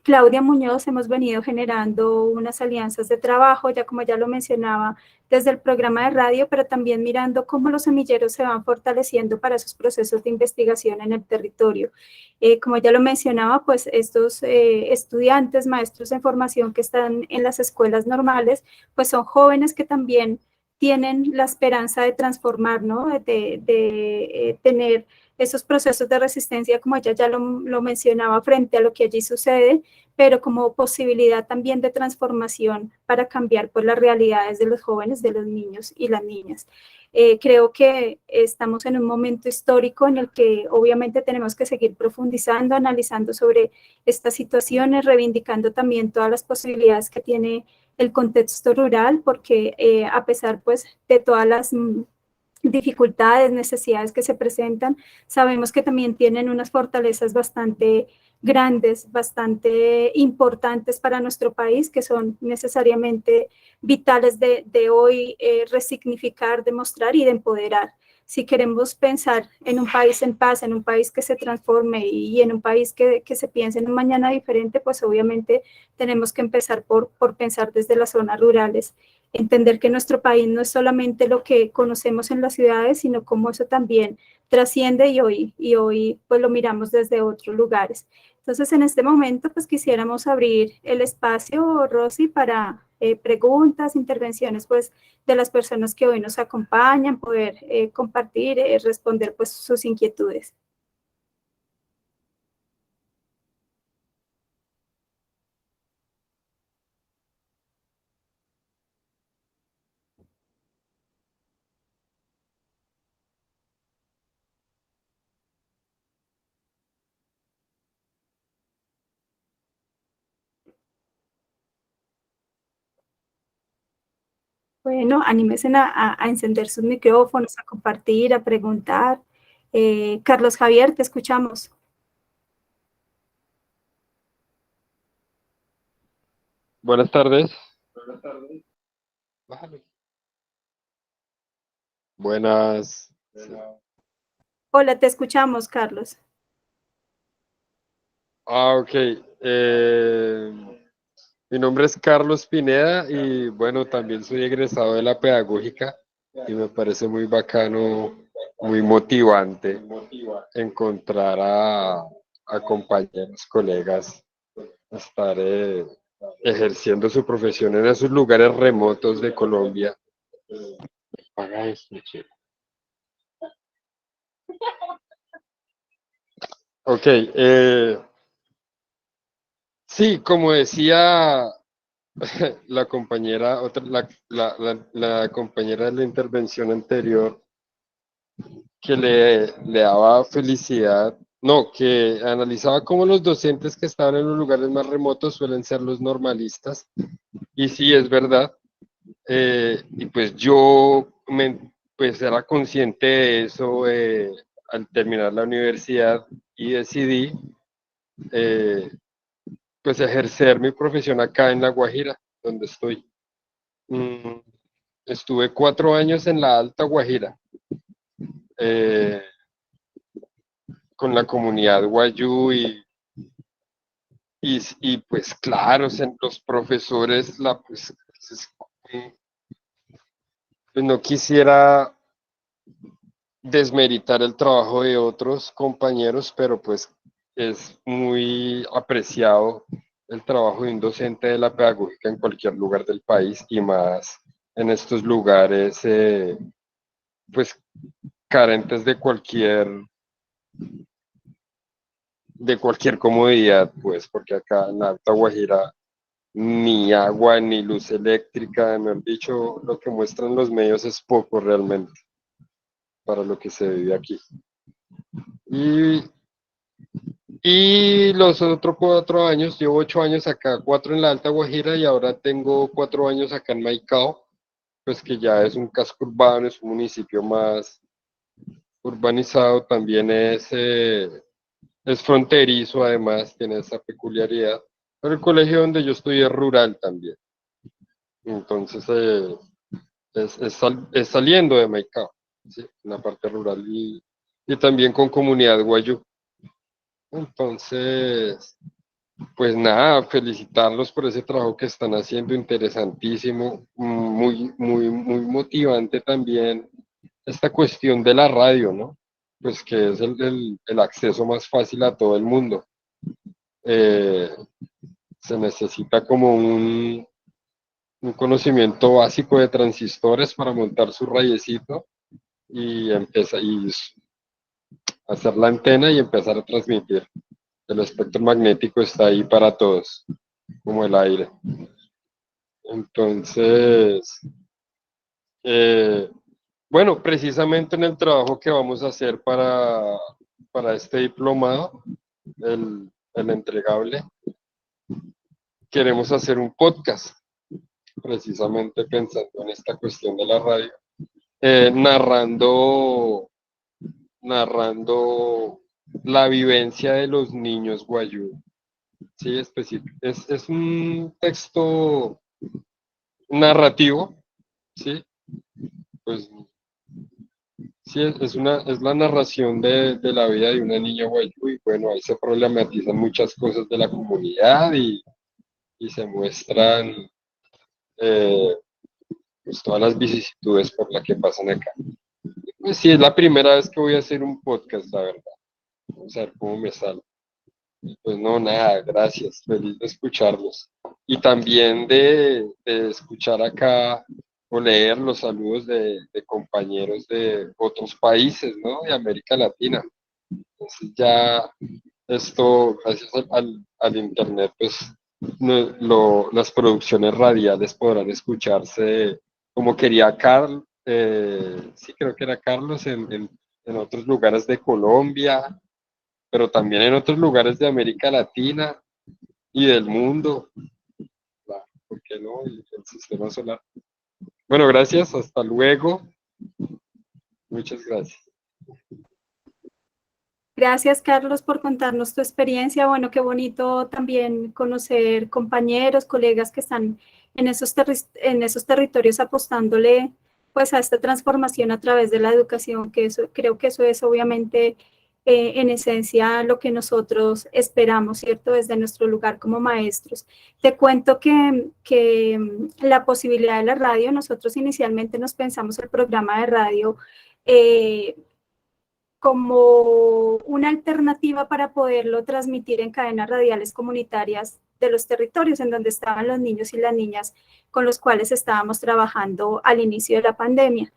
Claudia Muñoz hemos venido generando unas alianzas de trabajo, ya como ya lo mencionaba, desde el programa de radio, pero también mirando cómo los semilleros se van fortaleciendo para esos procesos de investigación en el territorio. Como ya lo mencionaba, pues estos estudiantes, maestros en formación que están en las escuelas normales, pues son jóvenes que también tienen la esperanza de transformar, ¿no? De tener esos procesos de resistencia, como ella ya lo mencionaba, frente a lo que allí sucede, pero como posibilidad también de transformación para cambiar pues, las realidades de los jóvenes, de los niños y las niñas. Creo que estamos en un momento histórico en el que obviamente tenemos que seguir profundizando, analizando sobre estas situaciones, reivindicando también todas las posibilidades que tiene el contexto rural, porque a pesar pues, de todas las dificultades, necesidades que se presentan, sabemos que también tienen unas fortalezas bastante grandes, bastante importantes para nuestro país, que son necesariamente vitales de hoy resignificar, demostrar y de empoderar. Si queremos pensar en un país en paz, en un país que se transforme y en un país que se piense en un mañana diferente, pues obviamente tenemos que empezar por pensar desde las zonas rurales. entender que nuestro país no es solamente lo que conocemos en las ciudades, sino cómo eso también trasciende y hoy pues lo miramos desde otros lugares. Entonces, en este momento, pues quisiéramos abrir el espacio, Rosy, para preguntas, intervenciones, pues, de las personas que hoy nos acompañan, poder compartir, responder, pues, sus inquietudes. Bueno, anímense a encender sus micrófonos, a compartir, a preguntar. Carlos Javier, te escuchamos. Buenas tardes. Bájale. Buenas. Hola, te escuchamos, Carlos. Ok. Mi nombre es Carlos Pineda y bueno, también soy egresado de la pedagógica y me parece muy bacano, muy motivante encontrar a compañeros, colegas, estar ejerciendo su profesión en esos lugares remotos de Colombia. Paga esto, chico. Ok, sí, como decía la compañera, la compañera de la intervención anterior, que le daba felicidad, no, que analizaba cómo los docentes que estaban en los lugares más remotos suelen ser los normalistas, y sí, es verdad, y pues pues era consciente de eso al terminar la universidad y decidí pues ejercer mi profesión acá en La Guajira, donde estoy. Estuve 4 años en la Alta Guajira, eh, con la comunidad guayú y pues claro, los profesores, pues no quisiera desmeritar el trabajo de otros compañeros, pero pues es muy apreciado el trabajo de un docente de la pedagógica en cualquier lugar del país y más en estos lugares pues carentes de cualquier comodidad, pues porque acá en la Alta Guajira ni agua ni luz eléctrica, me han dicho, lo que muestran los medios es poco realmente para lo que se vive aquí. Y los otros 4 años, llevo 8 años acá, 4 en la Alta Guajira y ahora tengo 4 años acá en Maicao, pues que ya es un casco urbano, es un municipio más urbanizado, también es fronterizo, además tiene esa peculiaridad, pero el colegio donde yo estoy es rural también, entonces es saliendo de Maicao, ¿sí? En la parte rural y también con comunidad guayú. Entonces, pues nada, felicitarlos por ese trabajo que están haciendo, interesantísimo, muy, muy, muy motivante también esta cuestión de la radio, ¿no? Pues que es el acceso más fácil a todo el mundo. Eh, Se necesita como un conocimiento básico de transistores para montar su rayecito y hacer la antena y empezar a transmitir. El espectro magnético está ahí para todos, como el aire. Entonces, eh, bueno, precisamente en el trabajo que vamos a hacer para este diplomado, el entregable, queremos hacer un podcast, precisamente pensando en esta cuestión de la radio, narrando la vivencia de los niños guayú. Sí, específico. Es un texto narrativo, ¿sí? Pues sí, es la narración de la vida de una niña guayú y bueno, ahí se problematizan muchas cosas de la comunidad y se muestran pues, todas las vicisitudes por las que pasan acá. Pues sí, es la primera vez que voy a hacer un podcast, la verdad. Vamos a ver cómo me sale. Pues no, nada, gracias, feliz de escucharlos. Y también de escuchar acá o leer los saludos de compañeros de otros países, ¿no? De América Latina. Entonces ya esto, gracias al internet, pues las producciones radiales podrán escucharse como quería Carl, sí creo que era Carlos, en otros lugares de Colombia, pero también en otros lugares de América Latina y del mundo. Claro, ¿por qué no? Y el sistema solar. Bueno, gracias, hasta luego. Muchas gracias. Gracias, Carlos, por contarnos tu experiencia. Bueno, qué bonito también conocer compañeros, colegas que están en esos territorios apostándole pues a esta transformación a través de la educación, que eso, creo que eso es obviamente en esencia lo que nosotros esperamos, ¿cierto? Desde nuestro lugar como maestros. Te cuento que la posibilidad de la radio, nosotros inicialmente nos pensamos el programa de radio como una alternativa para poderlo transmitir en cadenas radiales comunitarias de los territorios en donde estaban los niños y las niñas con los cuales estábamos trabajando al inicio de la pandemia.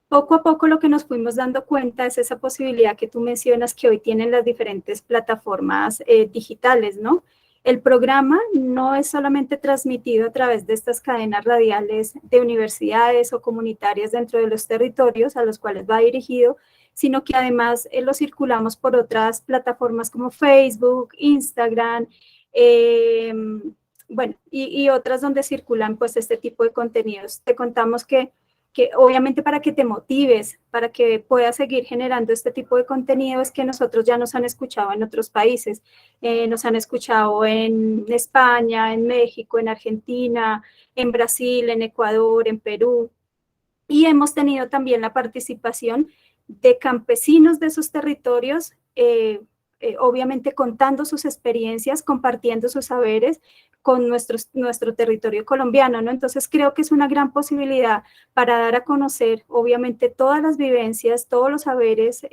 Poco a poco lo que nos fuimos dando cuenta es esa posibilidad que tú mencionas que hoy tienen las diferentes plataformas digitales, ¿no? El programa no es solamente transmitido a través de estas cadenas radiales de universidades o comunitarias dentro de los territorios a los cuales va dirigido, sino que además lo circulamos por otras plataformas como Facebook, Instagram, bueno, y otras donde circulan pues este tipo de contenidos. Te contamos que obviamente para que te motives, para que puedas seguir generando este tipo de contenido, es que nosotros ya nos han escuchado en otros países, nos han escuchado en España, en México, en Argentina, en Brasil, en Ecuador, en Perú, y hemos tenido también la participación de campesinos de esos territorios, obviamente contando sus experiencias, compartiendo sus saberes con nuestro territorio colombiano, ¿no? Entonces creo que es una gran posibilidad para dar a conocer, obviamente, todas las vivencias, todos los saberes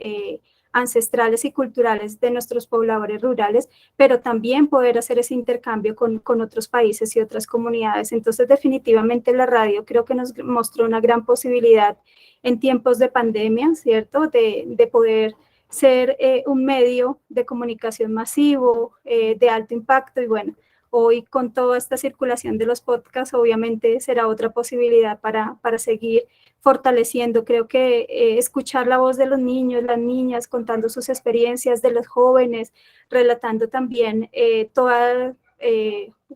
ancestrales y culturales de nuestros pobladores rurales, pero también poder hacer ese intercambio con otros países y otras comunidades. Entonces, definitivamente la radio creo que nos mostró una gran posibilidad en tiempos de pandemia, ¿cierto? De poder ser un medio de comunicación masivo, de alto impacto, y bueno, hoy con toda esta circulación de los podcasts, obviamente será otra posibilidad para seguir fortaleciendo. Creo que escuchar la voz de los niños, las niñas, contando sus experiencias, de los jóvenes, relatando también todas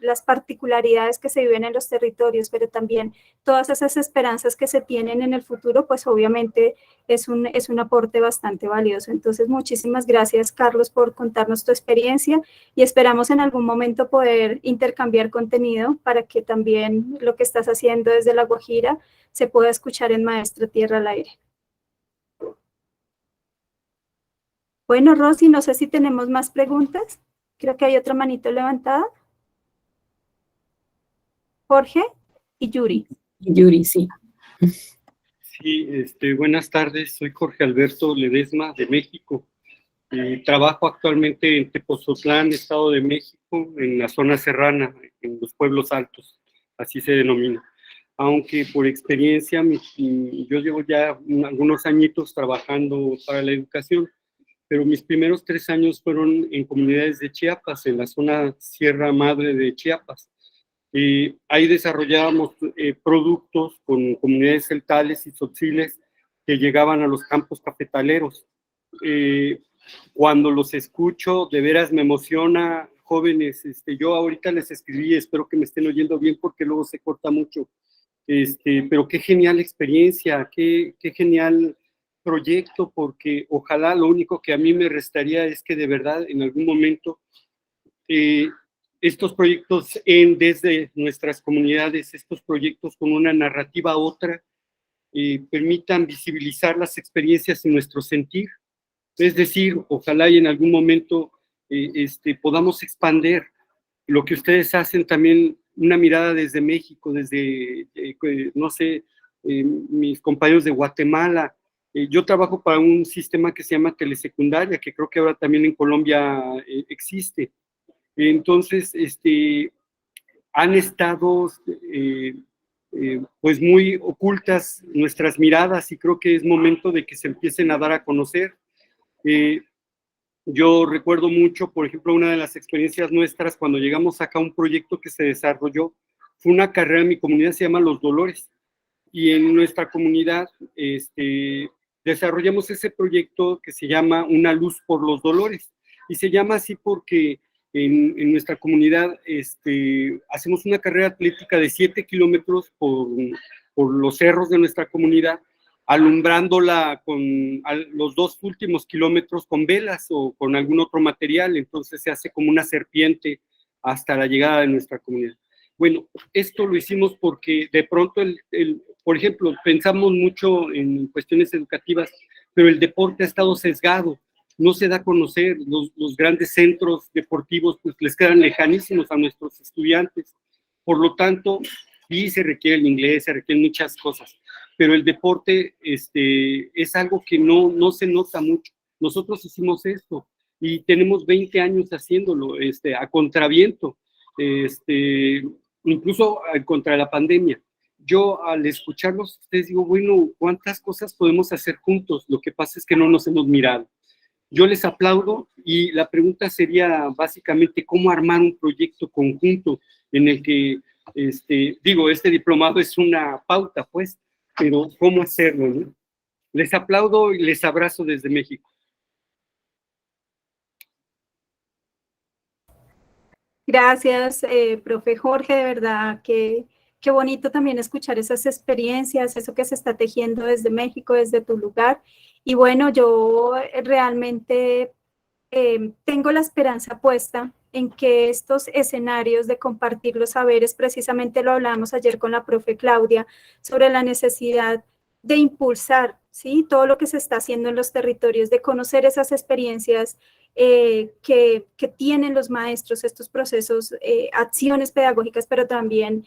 las particularidades que se viven en los territorios, pero también todas esas esperanzas que se tienen en el futuro, pues obviamente es un aporte bastante valioso. Entonces, muchísimas gracias, Carlos, por contarnos tu experiencia, y esperamos en algún momento poder intercambiar contenido para que también lo que estás haciendo desde La Guajira se pueda escuchar en Maestra Tierra al Aire. Bueno, Rosy, no sé si tenemos más preguntas. Creo que hay otra manito levantada. Jorge y Yuri. Yuri, sí. Sí, buenas tardes, soy Jorge Alberto Ledesma de México. Trabajo actualmente en Tepozotlán, Estado de México, en la zona serrana, en los pueblos altos, así se denomina. Aunque por experiencia, yo llevo ya algunos añitos trabajando para la educación, pero mis primeros 3 años fueron en comunidades de Chiapas, en la zona Sierra Madre de Chiapas. Ahí desarrollábamos productos con comunidades celtales y tzotziles que llegaban a los campos cafetaleros. Cuando los escucho, de veras me emociona, jóvenes. Yo ahorita les escribí, espero que me estén oyendo bien porque luego se corta mucho. Pero qué genial experiencia, qué genial proyecto, porque ojalá lo único que a mí me restaría es que de verdad en algún momento estos proyectos desde nuestras comunidades, estos proyectos con una narrativa otra, permitan visibilizar las experiencias y nuestro sentir. Es decir, ojalá y en algún momento podamos expandir lo que ustedes hacen también. una mirada desde México, desde, no sé, mis compañeros de Guatemala. Yo trabajo para un sistema que se llama telesecundaria, que creo que ahora también en Colombia existe. Entonces, han estado pues muy ocultas nuestras miradas y creo que es momento de que se empiecen a dar a conocer. Yo recuerdo mucho, por ejemplo, una de las experiencias nuestras cuando llegamos acá a un proyecto que se desarrolló, fue una carrera en mi comunidad, se llama Los Dolores, y en nuestra comunidad desarrollamos ese proyecto que se llama Una Luz por los Dolores, y se llama así porque en nuestra comunidad hacemos una carrera atlética de 7 kilómetros por los cerros de nuestra comunidad, alumbrándola con los 2 últimos kilómetros con velas o con algún otro material. Entonces se hace como una serpiente hasta la llegada de nuestra comunidad. Bueno, esto lo hicimos porque de pronto, por ejemplo, pensamos mucho en cuestiones educativas, pero el deporte ha estado sesgado, no se da a conocer, los grandes centros deportivos pues les quedan lejanísimos a nuestros estudiantes, por lo tanto, sí se requiere el inglés, se requieren muchas cosas, pero el deporte es algo que no se nota mucho. Nosotros hicimos esto y tenemos 20 años haciéndolo, a contraviento, incluso contra la pandemia. Yo al escucharlos, ustedes digo, bueno, ¿cuántas cosas podemos hacer juntos? Lo que pasa es que no nos hemos mirado. Yo les aplaudo y la pregunta sería básicamente cómo armar un proyecto conjunto en el que, este diplomado es una pauta, pues, pero cómo hacerlo, ¿no? Les aplaudo y les abrazo desde México. Gracias, profe Jorge, de verdad que qué bonito también escuchar esas experiencias, eso que se está tejiendo desde México, desde tu lugar. Y bueno, yo realmente tengo la esperanza puesta en que estos escenarios de compartir los saberes, precisamente lo hablábamos ayer con la profe Claudia, sobre la necesidad de impulsar, ¿sí?, todo lo que se está haciendo en los territorios, de conocer esas experiencias que tienen los maestros, estos procesos, acciones pedagógicas, pero también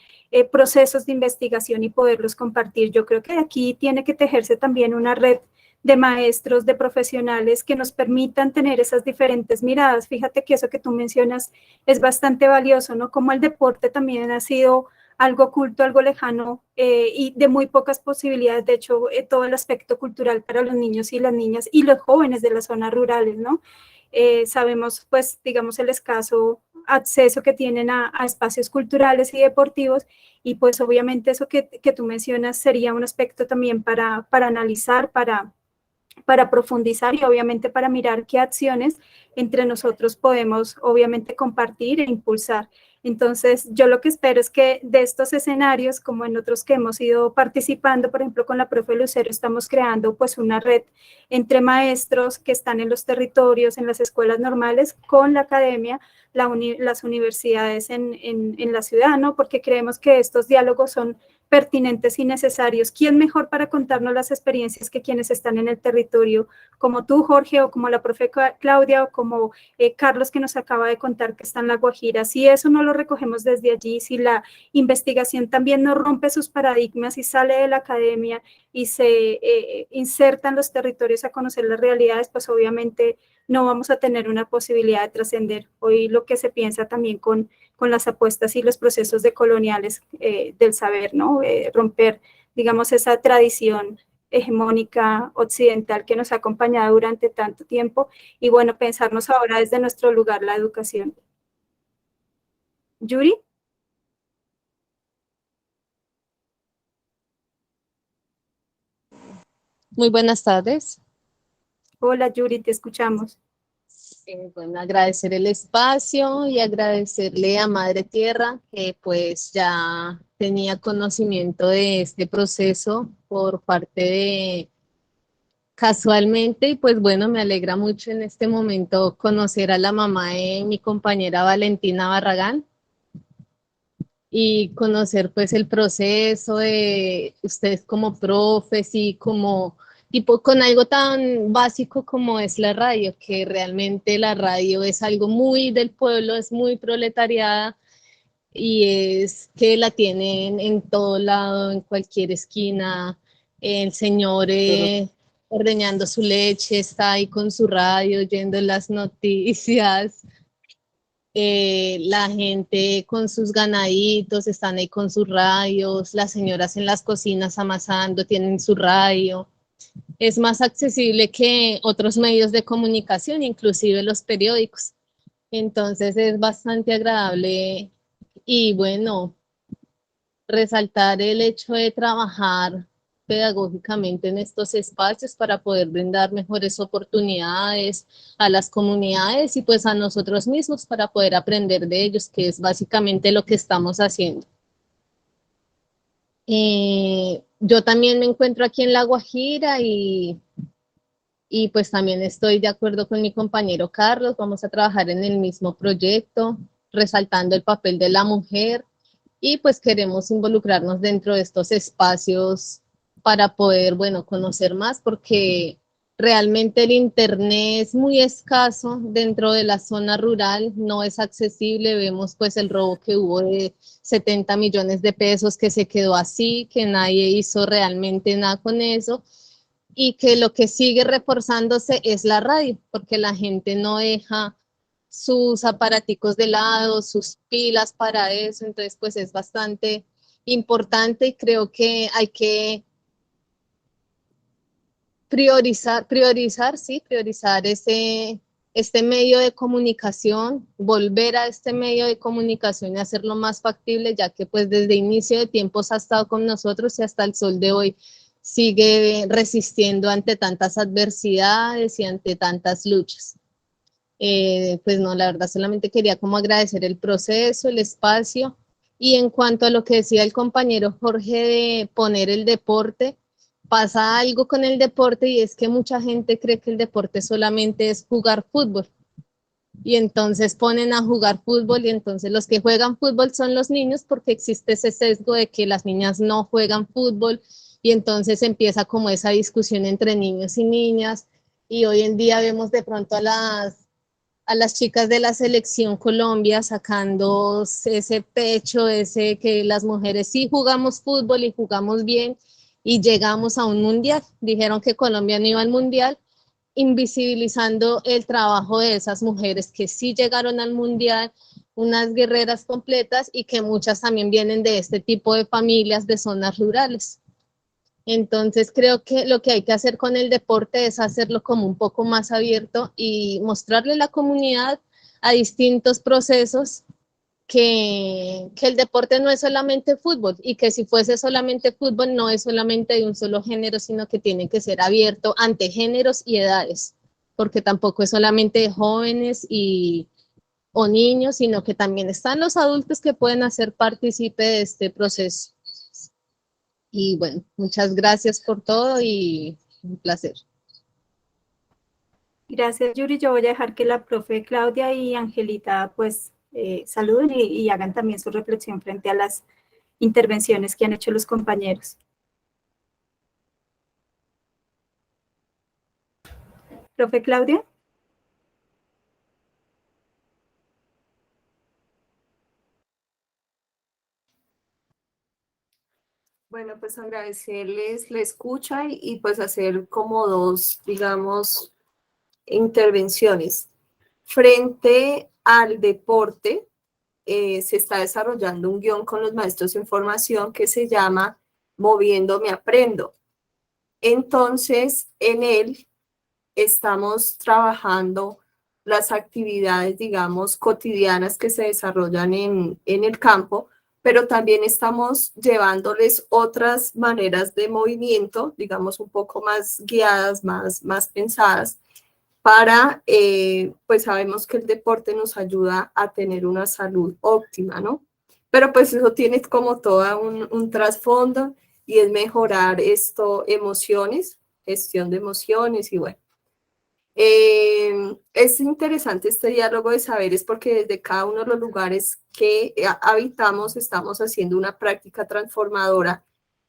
procesos de investigación y poderlos compartir. Yo creo que aquí tiene que tejerse también una red de maestros, de profesionales que nos permitan tener esas diferentes miradas. Fíjate que eso que tú mencionas es bastante valioso, ¿no? Como el deporte también ha sido algo oculto, algo lejano y de muy pocas posibilidades. De hecho, todo el aspecto cultural para los niños y las niñas y los jóvenes de las zonas rurales, ¿no? Sabemos, pues, digamos, el escaso acceso que tienen a espacios culturales y deportivos, y pues obviamente eso que tú mencionas sería un aspecto también para analizar, para profundizar y obviamente para mirar qué acciones entre nosotros podemos obviamente compartir e impulsar. Entonces, yo lo que espero es que de estos escenarios, como en otros que hemos ido participando, por ejemplo, con la profe Lucero, estamos creando pues una red entre maestros que están en los territorios, en las escuelas normales, con la academia, las universidades en la ciudad, ¿no? Porque creemos que estos diálogos son pertinentes y necesarios. ¿Quién mejor para contarnos las experiencias que quienes están en el territorio, como tú, Jorge, o como la profe Claudia, o como Carlos, que nos acaba de contar que está en La Guajira? Si eso no lo recogemos desde allí, si la investigación también no rompe sus paradigmas y sale de la academia y se inserta en los territorios a conocer las realidades, pues obviamente no vamos a tener una posibilidad de trascender. Hoy lo que se piensa también con las apuestas y los procesos decoloniales del saber, ¿no? Romper, digamos, esa tradición hegemónica occidental que nos ha acompañado durante tanto tiempo y, bueno, pensarnos ahora desde nuestro lugar la educación. ¿Yuri? Muy buenas tardes. Hola, Yuri, te escuchamos. Bueno, agradecer el espacio y agradecerle a Madre Tierra que pues ya tenía conocimiento de este proceso por parte de casualmente, y pues bueno, me alegra mucho en este momento conocer a la mamá de mi compañera Valentina Barragán y conocer pues el proceso de ustedes como profes y como tipo con algo tan básico como es la radio, que realmente la radio es algo muy del pueblo, es muy proletariada y es que la tienen en todo lado, en cualquier esquina. El señor ordeñando su leche, está ahí con su radio, oyendo las noticias. La gente con sus ganaditos están ahí con sus radios, las señoras en las cocinas amasando tienen su radio. Es más accesible que otros medios de comunicación, inclusive los periódicos. Entonces es bastante agradable y bueno, resaltar el hecho de trabajar pedagógicamente en estos espacios para poder brindar mejores oportunidades a las comunidades y pues a nosotros mismos para poder aprender de ellos, que es básicamente lo que estamos haciendo. Yo también me encuentro aquí en La Guajira y pues también estoy de acuerdo con mi compañero Carlos, vamos a trabajar en el mismo proyecto, resaltando el papel de la mujer y pues queremos involucrarnos dentro de estos espacios para poder, bueno, conocer más porque realmente el internet es muy escaso dentro de la zona rural, no es accesible, vemos pues el robo que hubo de 70 millones de pesos que se quedó así, que nadie hizo realmente nada con eso y que lo que sigue reforzándose es la radio, porque la gente no deja sus aparaticos de lado, sus pilas para eso, entonces pues es bastante importante y creo que hay que priorizar este medio de comunicación, volver a este medio de comunicación y hacerlo más factible, ya que pues desde inicio de tiempos ha estado con nosotros y hasta el sol de hoy sigue resistiendo ante tantas adversidades y ante tantas luchas. Pues no, la verdad solamente quería como agradecer el proceso, el espacio y en cuanto a lo que decía el compañero Jorge de poner el deporte, pasa algo con el deporte y es que mucha gente cree que el deporte solamente es jugar fútbol y entonces ponen a jugar fútbol y entonces los que juegan fútbol son los niños porque existe ese sesgo de que las niñas no juegan fútbol y entonces empieza como esa discusión entre niños y niñas y hoy en día vemos de pronto a las chicas de la selección Colombia sacando ese pecho, ese que las mujeres sí jugamos fútbol y jugamos bien y llegamos a un mundial. Dijeron que Colombia no iba al mundial, invisibilizando el trabajo de esas mujeres que sí llegaron al mundial, unas guerreras completas y que muchas también vienen de este tipo de familias de zonas rurales. Entonces creo que lo que hay que hacer con el deporte es hacerlo como un poco más abierto y mostrarle a la comunidad a distintos procesos que el deporte no es solamente fútbol y que si fuese solamente fútbol no es solamente de un solo género, sino que tiene que ser abierto ante géneros y edades, porque tampoco es solamente de jóvenes o niños, sino que también están los adultos que pueden hacer partícipe de este proceso. Y bueno, muchas gracias por todo y un placer. Gracias, Yuri. Yo voy a dejar que la profe Claudia y Angelita pues saluden y hagan también su reflexión frente a las intervenciones que han hecho los compañeros. Profe Claudia. Bueno, pues agradecerles la escucha y pues hacer como dos, digamos, intervenciones. Frente al deporte, se está desarrollando un guión con los maestros en formación que se llama Moviendo me aprendo. Entonces, en él estamos trabajando las actividades, digamos, cotidianas que se desarrollan en el campo, pero también estamos llevándoles otras maneras de movimiento, digamos, un poco más guiadas, más pensadas, para, pues sabemos que el deporte nos ayuda a tener una salud óptima, ¿no? Pero pues eso tiene como todo un trasfondo y es mejorar emociones, gestión de emociones y bueno. Es interesante este diálogo de saberes porque desde cada uno de los lugares que habitamos estamos haciendo una práctica transformadora,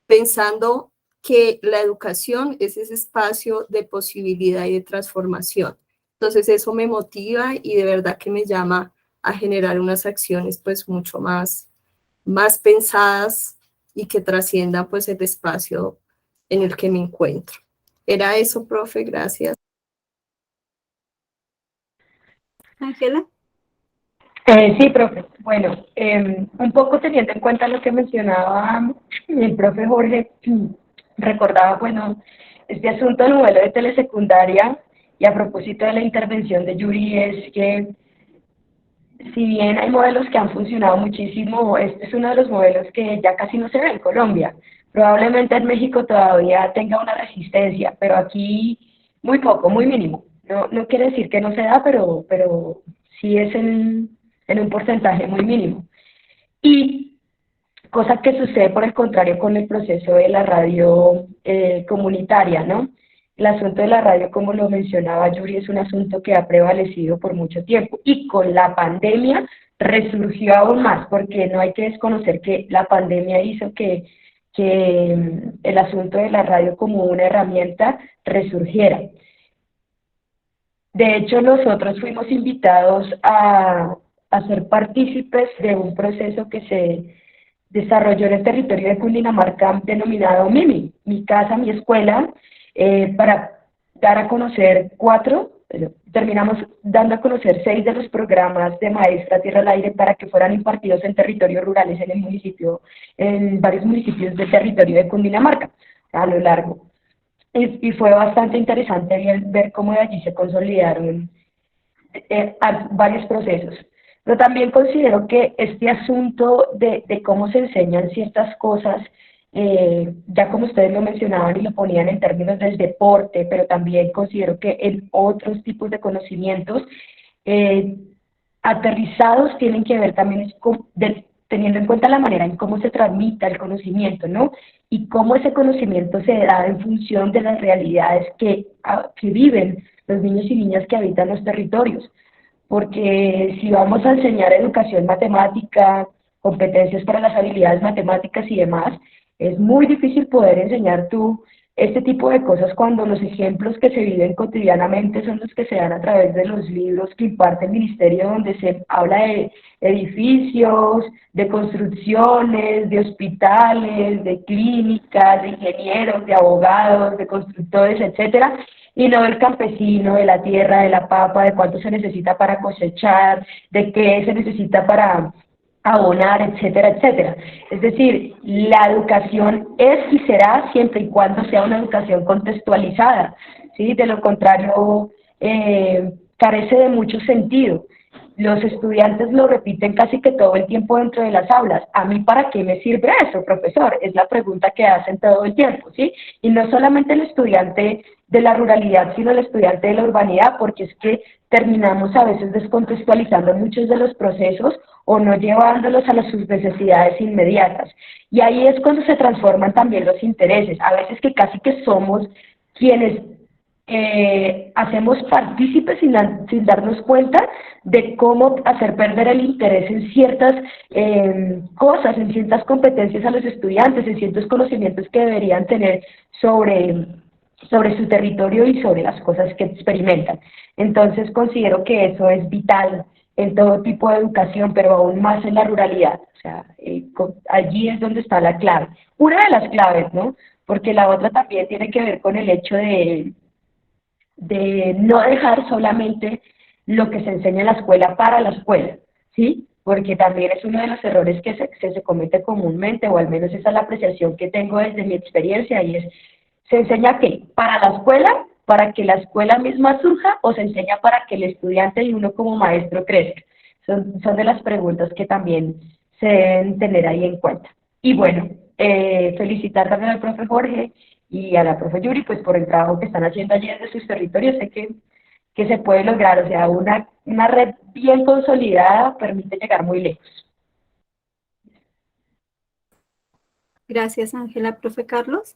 pensando que la educación es ese espacio de posibilidad y de transformación. Entonces eso me motiva y de verdad que me llama a generar unas acciones pues mucho más más pensadas y que trasciendan pues el espacio en el que me encuentro. Era eso, profe, gracias. Ángela. Sí, profe. Bueno, un poco teniendo en cuenta lo que mencionaba el profe Jorge, recordaba, bueno, este asunto del modelo de telesecundaria y a propósito de la intervención de Yuri es que si bien hay modelos que han funcionado muchísimo, este es uno de los modelos que ya casi no se ve en Colombia. Probablemente en México todavía tenga una resistencia, pero aquí muy poco, muy mínimo. No quiere decir que no se da, pero sí es en un porcentaje muy mínimo. Y cosa que sucede por el contrario con el proceso de la radio comunitaria, ¿no? El asunto de la radio, como lo mencionaba Yuri, es un asunto que ha prevalecido por mucho tiempo y con la pandemia resurgió aún más, porque no hay que desconocer que la pandemia hizo que el asunto de la radio como una herramienta resurgiera. De hecho, nosotros fuimos invitados a ser partícipes de un proceso que se desarrolló en el territorio de Cundinamarca denominado MIMI, mi casa, mi escuela, para dar a conocer terminamos dando a conocer 6 de los programas de Maestra Tierra al Aire para que fueran impartidos en territorios rurales en el municipio, en varios municipios del territorio de Cundinamarca, a lo largo. Y fue bastante interesante ver cómo de allí se consolidaron varios procesos. Pero también considero que este asunto de cómo se enseñan ciertas cosas, ya como ustedes lo mencionaban y lo ponían en términos del deporte, pero también considero que en otros tipos de conocimientos, eh, aterrizados tienen que ver también teniendo en cuenta la manera en cómo se transmite el conocimiento, ¿no? Y cómo ese conocimiento se da en función de las realidades que viven los niños y niñas que habitan los territorios. Porque si vamos a enseñar educación matemática, competencias para las habilidades matemáticas y demás, es muy difícil poder enseñar tú este tipo de cosas cuando los ejemplos que se viven cotidianamente son los que se dan a través de los libros que imparte el ministerio, donde se habla de edificios, de construcciones, de hospitales, de clínicas, de ingenieros, de abogados, de constructores, etcétera, y no del campesino, de la tierra, de la papa, de cuánto se necesita para cosechar, de qué se necesita para abonar, etcétera, etcétera. Es decir, la educación es y será siempre y cuando sea una educación contextualizada, ¿sí? De lo contrario, carece de mucho sentido. Los estudiantes lo repiten casi que todo el tiempo dentro de las aulas. ¿A mí para qué me sirve eso, profesor? Es la pregunta que hacen todo el tiempo, ¿sí? Y no solamente el estudiante de la ruralidad, sino el estudiante de la urbanidad, porque es que terminamos a veces descontextualizando muchos de los procesos o no llevándolos a sus necesidades inmediatas. Y ahí es cuando se transforman también los intereses. A veces que casi que somos quienes hacemos partícipes sin darnos cuenta de cómo hacer perder el interés en ciertas cosas, en ciertas competencias a los estudiantes, en ciertos conocimientos que deberían tener sobre su territorio y sobre las cosas que experimentan. Entonces considero que eso es vital en todo tipo de educación, pero aún más en la ruralidad. O sea, allí es donde está la clave. Una de las claves, ¿no? Porque la otra también tiene que ver con el hecho de no dejar solamente lo que se enseña en la escuela para la escuela, ¿sí? Porque también es uno de los errores que se comete comúnmente, o al menos esa es la apreciación que tengo desde mi experiencia, y es, ¿se enseña qué? ¿Para la escuela? ¿Para que la escuela misma surja? ¿O se enseña para que el estudiante y uno como maestro crezca? Son de las preguntas que también se deben tener ahí en cuenta. Y bueno, felicitar también al profe Jorge y a la profe Yuri, pues por el trabajo que están haciendo allí desde sus territorios. Sé que se puede lograr, o sea, una red bien consolidada permite llegar muy lejos. Gracias, Ángela. Profe Carlos.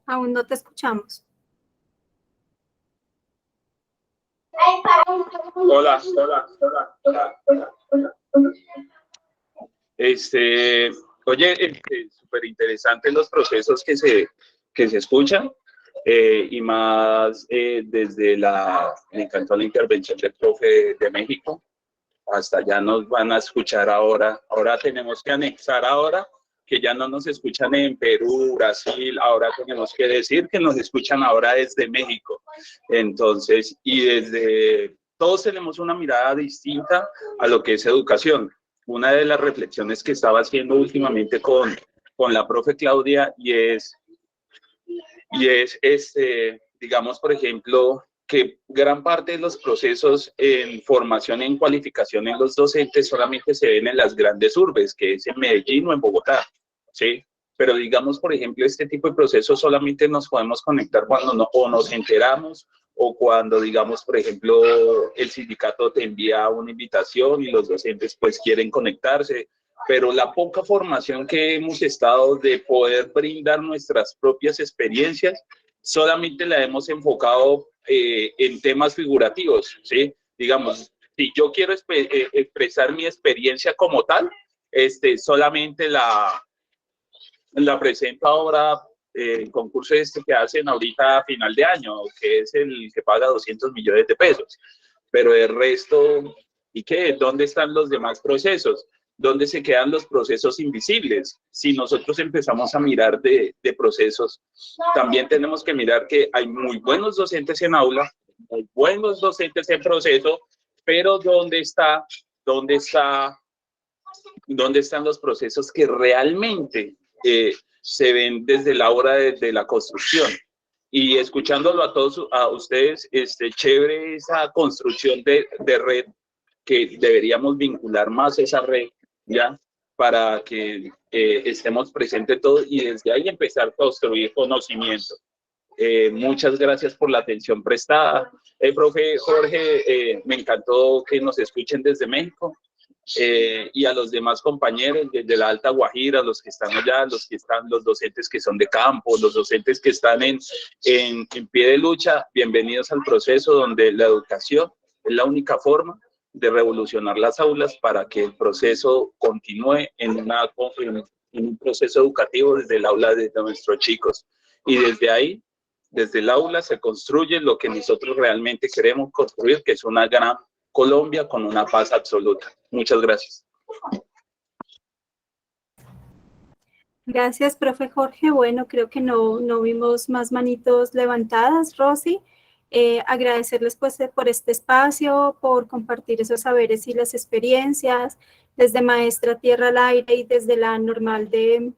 Aún no te escuchamos. Hola, hola, hola, hola, hola, hola, hola. Oye, súper interesante los procesos que se escuchan y más me encantó la intervención del profe de México. Hasta ya nos van a escuchar ahora. Ahora tenemos que anexar ahora que ya no nos escuchan en Perú, Brasil, ahora tenemos que decir que nos escuchan ahora desde México. Entonces, todos tenemos una mirada distinta a lo que es educación. Una de las reflexiones que estaba haciendo últimamente con la profe Claudia digamos, por ejemplo, que gran parte de los procesos en formación, en cualificación en los docentes solamente se ven en las grandes urbes, que es en Medellín o en Bogotá, ¿sí? Pero digamos, por ejemplo, este tipo de procesos solamente nos podemos conectar cuando o nos enteramos o cuando, digamos, por ejemplo, el sindicato te envía una invitación y los docentes pues quieren conectarse, pero la poca formación que hemos estado de poder brindar nuestras propias experiencias, solamente la hemos enfocado en temas figurativos, ¿sí? Digamos, si yo quiero expresar mi experiencia como tal, solamente la presento ahora el concurso que hacen ahorita a final de año, que es el que paga 200 millones de pesos. Pero el resto, ¿y qué? ¿Dónde están los demás procesos? ¿Dónde se quedan los procesos invisibles? Si nosotros empezamos a mirar de procesos, también tenemos que mirar que hay muy buenos docentes en aula, muy buenos docentes en proceso, pero ¿dónde están los procesos que realmente se ven desde la hora de la construcción? Y escuchándolo a todos, a ustedes, chévere esa construcción de red, que deberíamos vincular más esa red, ¿ya? Para que estemos presentes todos y desde ahí empezar a construir conocimiento. Muchas gracias por la atención prestada. Profe Jorge, me encantó que nos escuchen desde México. Y a los demás compañeros desde la Alta Guajira, los que están allá, los docentes que son de campo, los docentes que están en pie de lucha, bienvenidos al proceso donde la educación es la única forma de revolucionar las aulas para que el proceso continúe en un proceso educativo desde el aula de nuestros chicos. Y desde ahí, desde el aula, se construye lo que nosotros realmente queremos construir, que es una gran Colombia con una paz absoluta. Muchas gracias. Gracias, profe Jorge. Bueno, creo que no vimos más manitos levantadas, Rosy. Agradecerles pues por este espacio, por compartir esos saberes y las experiencias desde Maestra Tierra al Aire y desde la normal de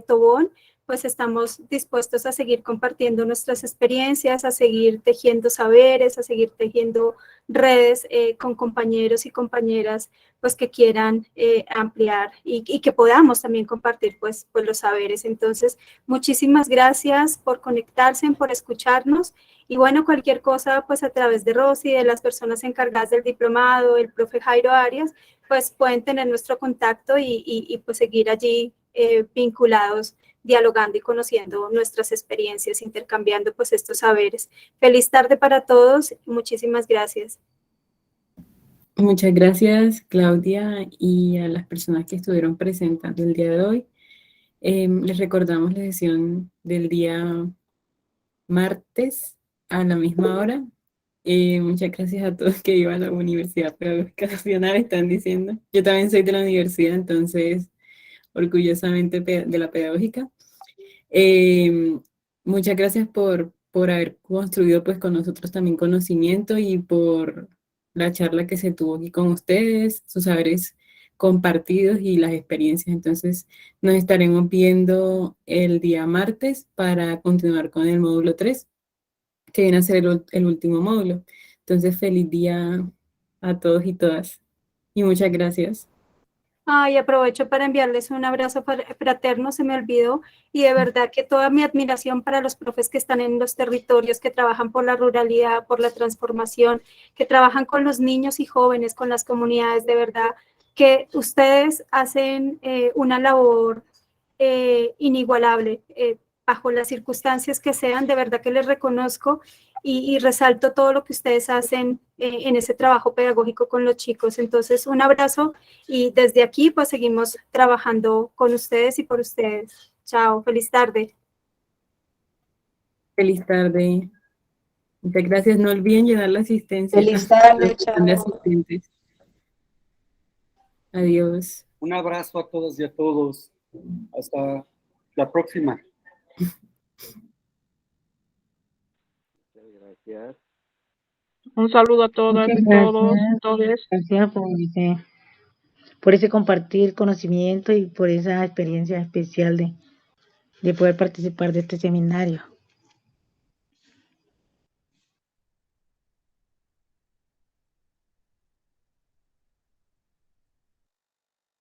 Tobón. Pues estamos dispuestos a seguir compartiendo nuestras experiencias, a seguir tejiendo saberes, a seguir tejiendo redes con compañeros y compañeras pues que quieran ampliar y que podamos también compartir pues los saberes. Entonces, muchísimas gracias por conectarse, por escucharnos y bueno, cualquier cosa pues a través de Rosy, de las personas encargadas del diplomado, el profe Jairo Arias, pues pueden tener nuestro contacto y pues seguir allí vinculados, dialogando y conociendo nuestras experiencias, intercambiando pues estos saberes. Feliz tarde para todos y muchísimas gracias. Muchas gracias, Claudia, y a las personas que estuvieron presentando el día de hoy. Les recordamos la sesión del día martes a la misma hora. Muchas gracias a todos que iban a la Universidad Pedagógica Nacional, están diciendo. Yo también soy de la universidad, entonces, orgullosamente de la pedagógica. Muchas gracias por haber construido pues con nosotros también conocimiento y por la charla que se tuvo aquí con ustedes, sus saberes compartidos y las experiencias. Entonces nos estaremos viendo el día martes para continuar con el módulo 3, que viene a ser el último módulo. Entonces feliz día a todos y todas y muchas gracias. Ay, aprovecho para enviarles un abrazo fraterno, se me olvidó, y de verdad que toda mi admiración para los profes que están en los territorios, que trabajan por la ruralidad, por la transformación, que trabajan con los niños y jóvenes, con las comunidades, de verdad que ustedes hacen una labor inigualable. bajo las circunstancias que sean, de verdad que les reconozco y resalto todo lo que ustedes hacen en ese trabajo pedagógico con los chicos. Entonces, un abrazo y desde aquí pues seguimos trabajando con ustedes y por ustedes. Chao, feliz tarde. Feliz tarde. Muchas gracias. No olviden llenar la asistencia. Feliz tarde, Los que están de chao. asistentes. Adiós. Un abrazo a todas y a todos. Hasta la próxima. Gracias. Un saludo a todas Muchas y todos, gracias. todes. Gracias por ese compartir conocimiento y por esa experiencia especial de poder participar de este seminario.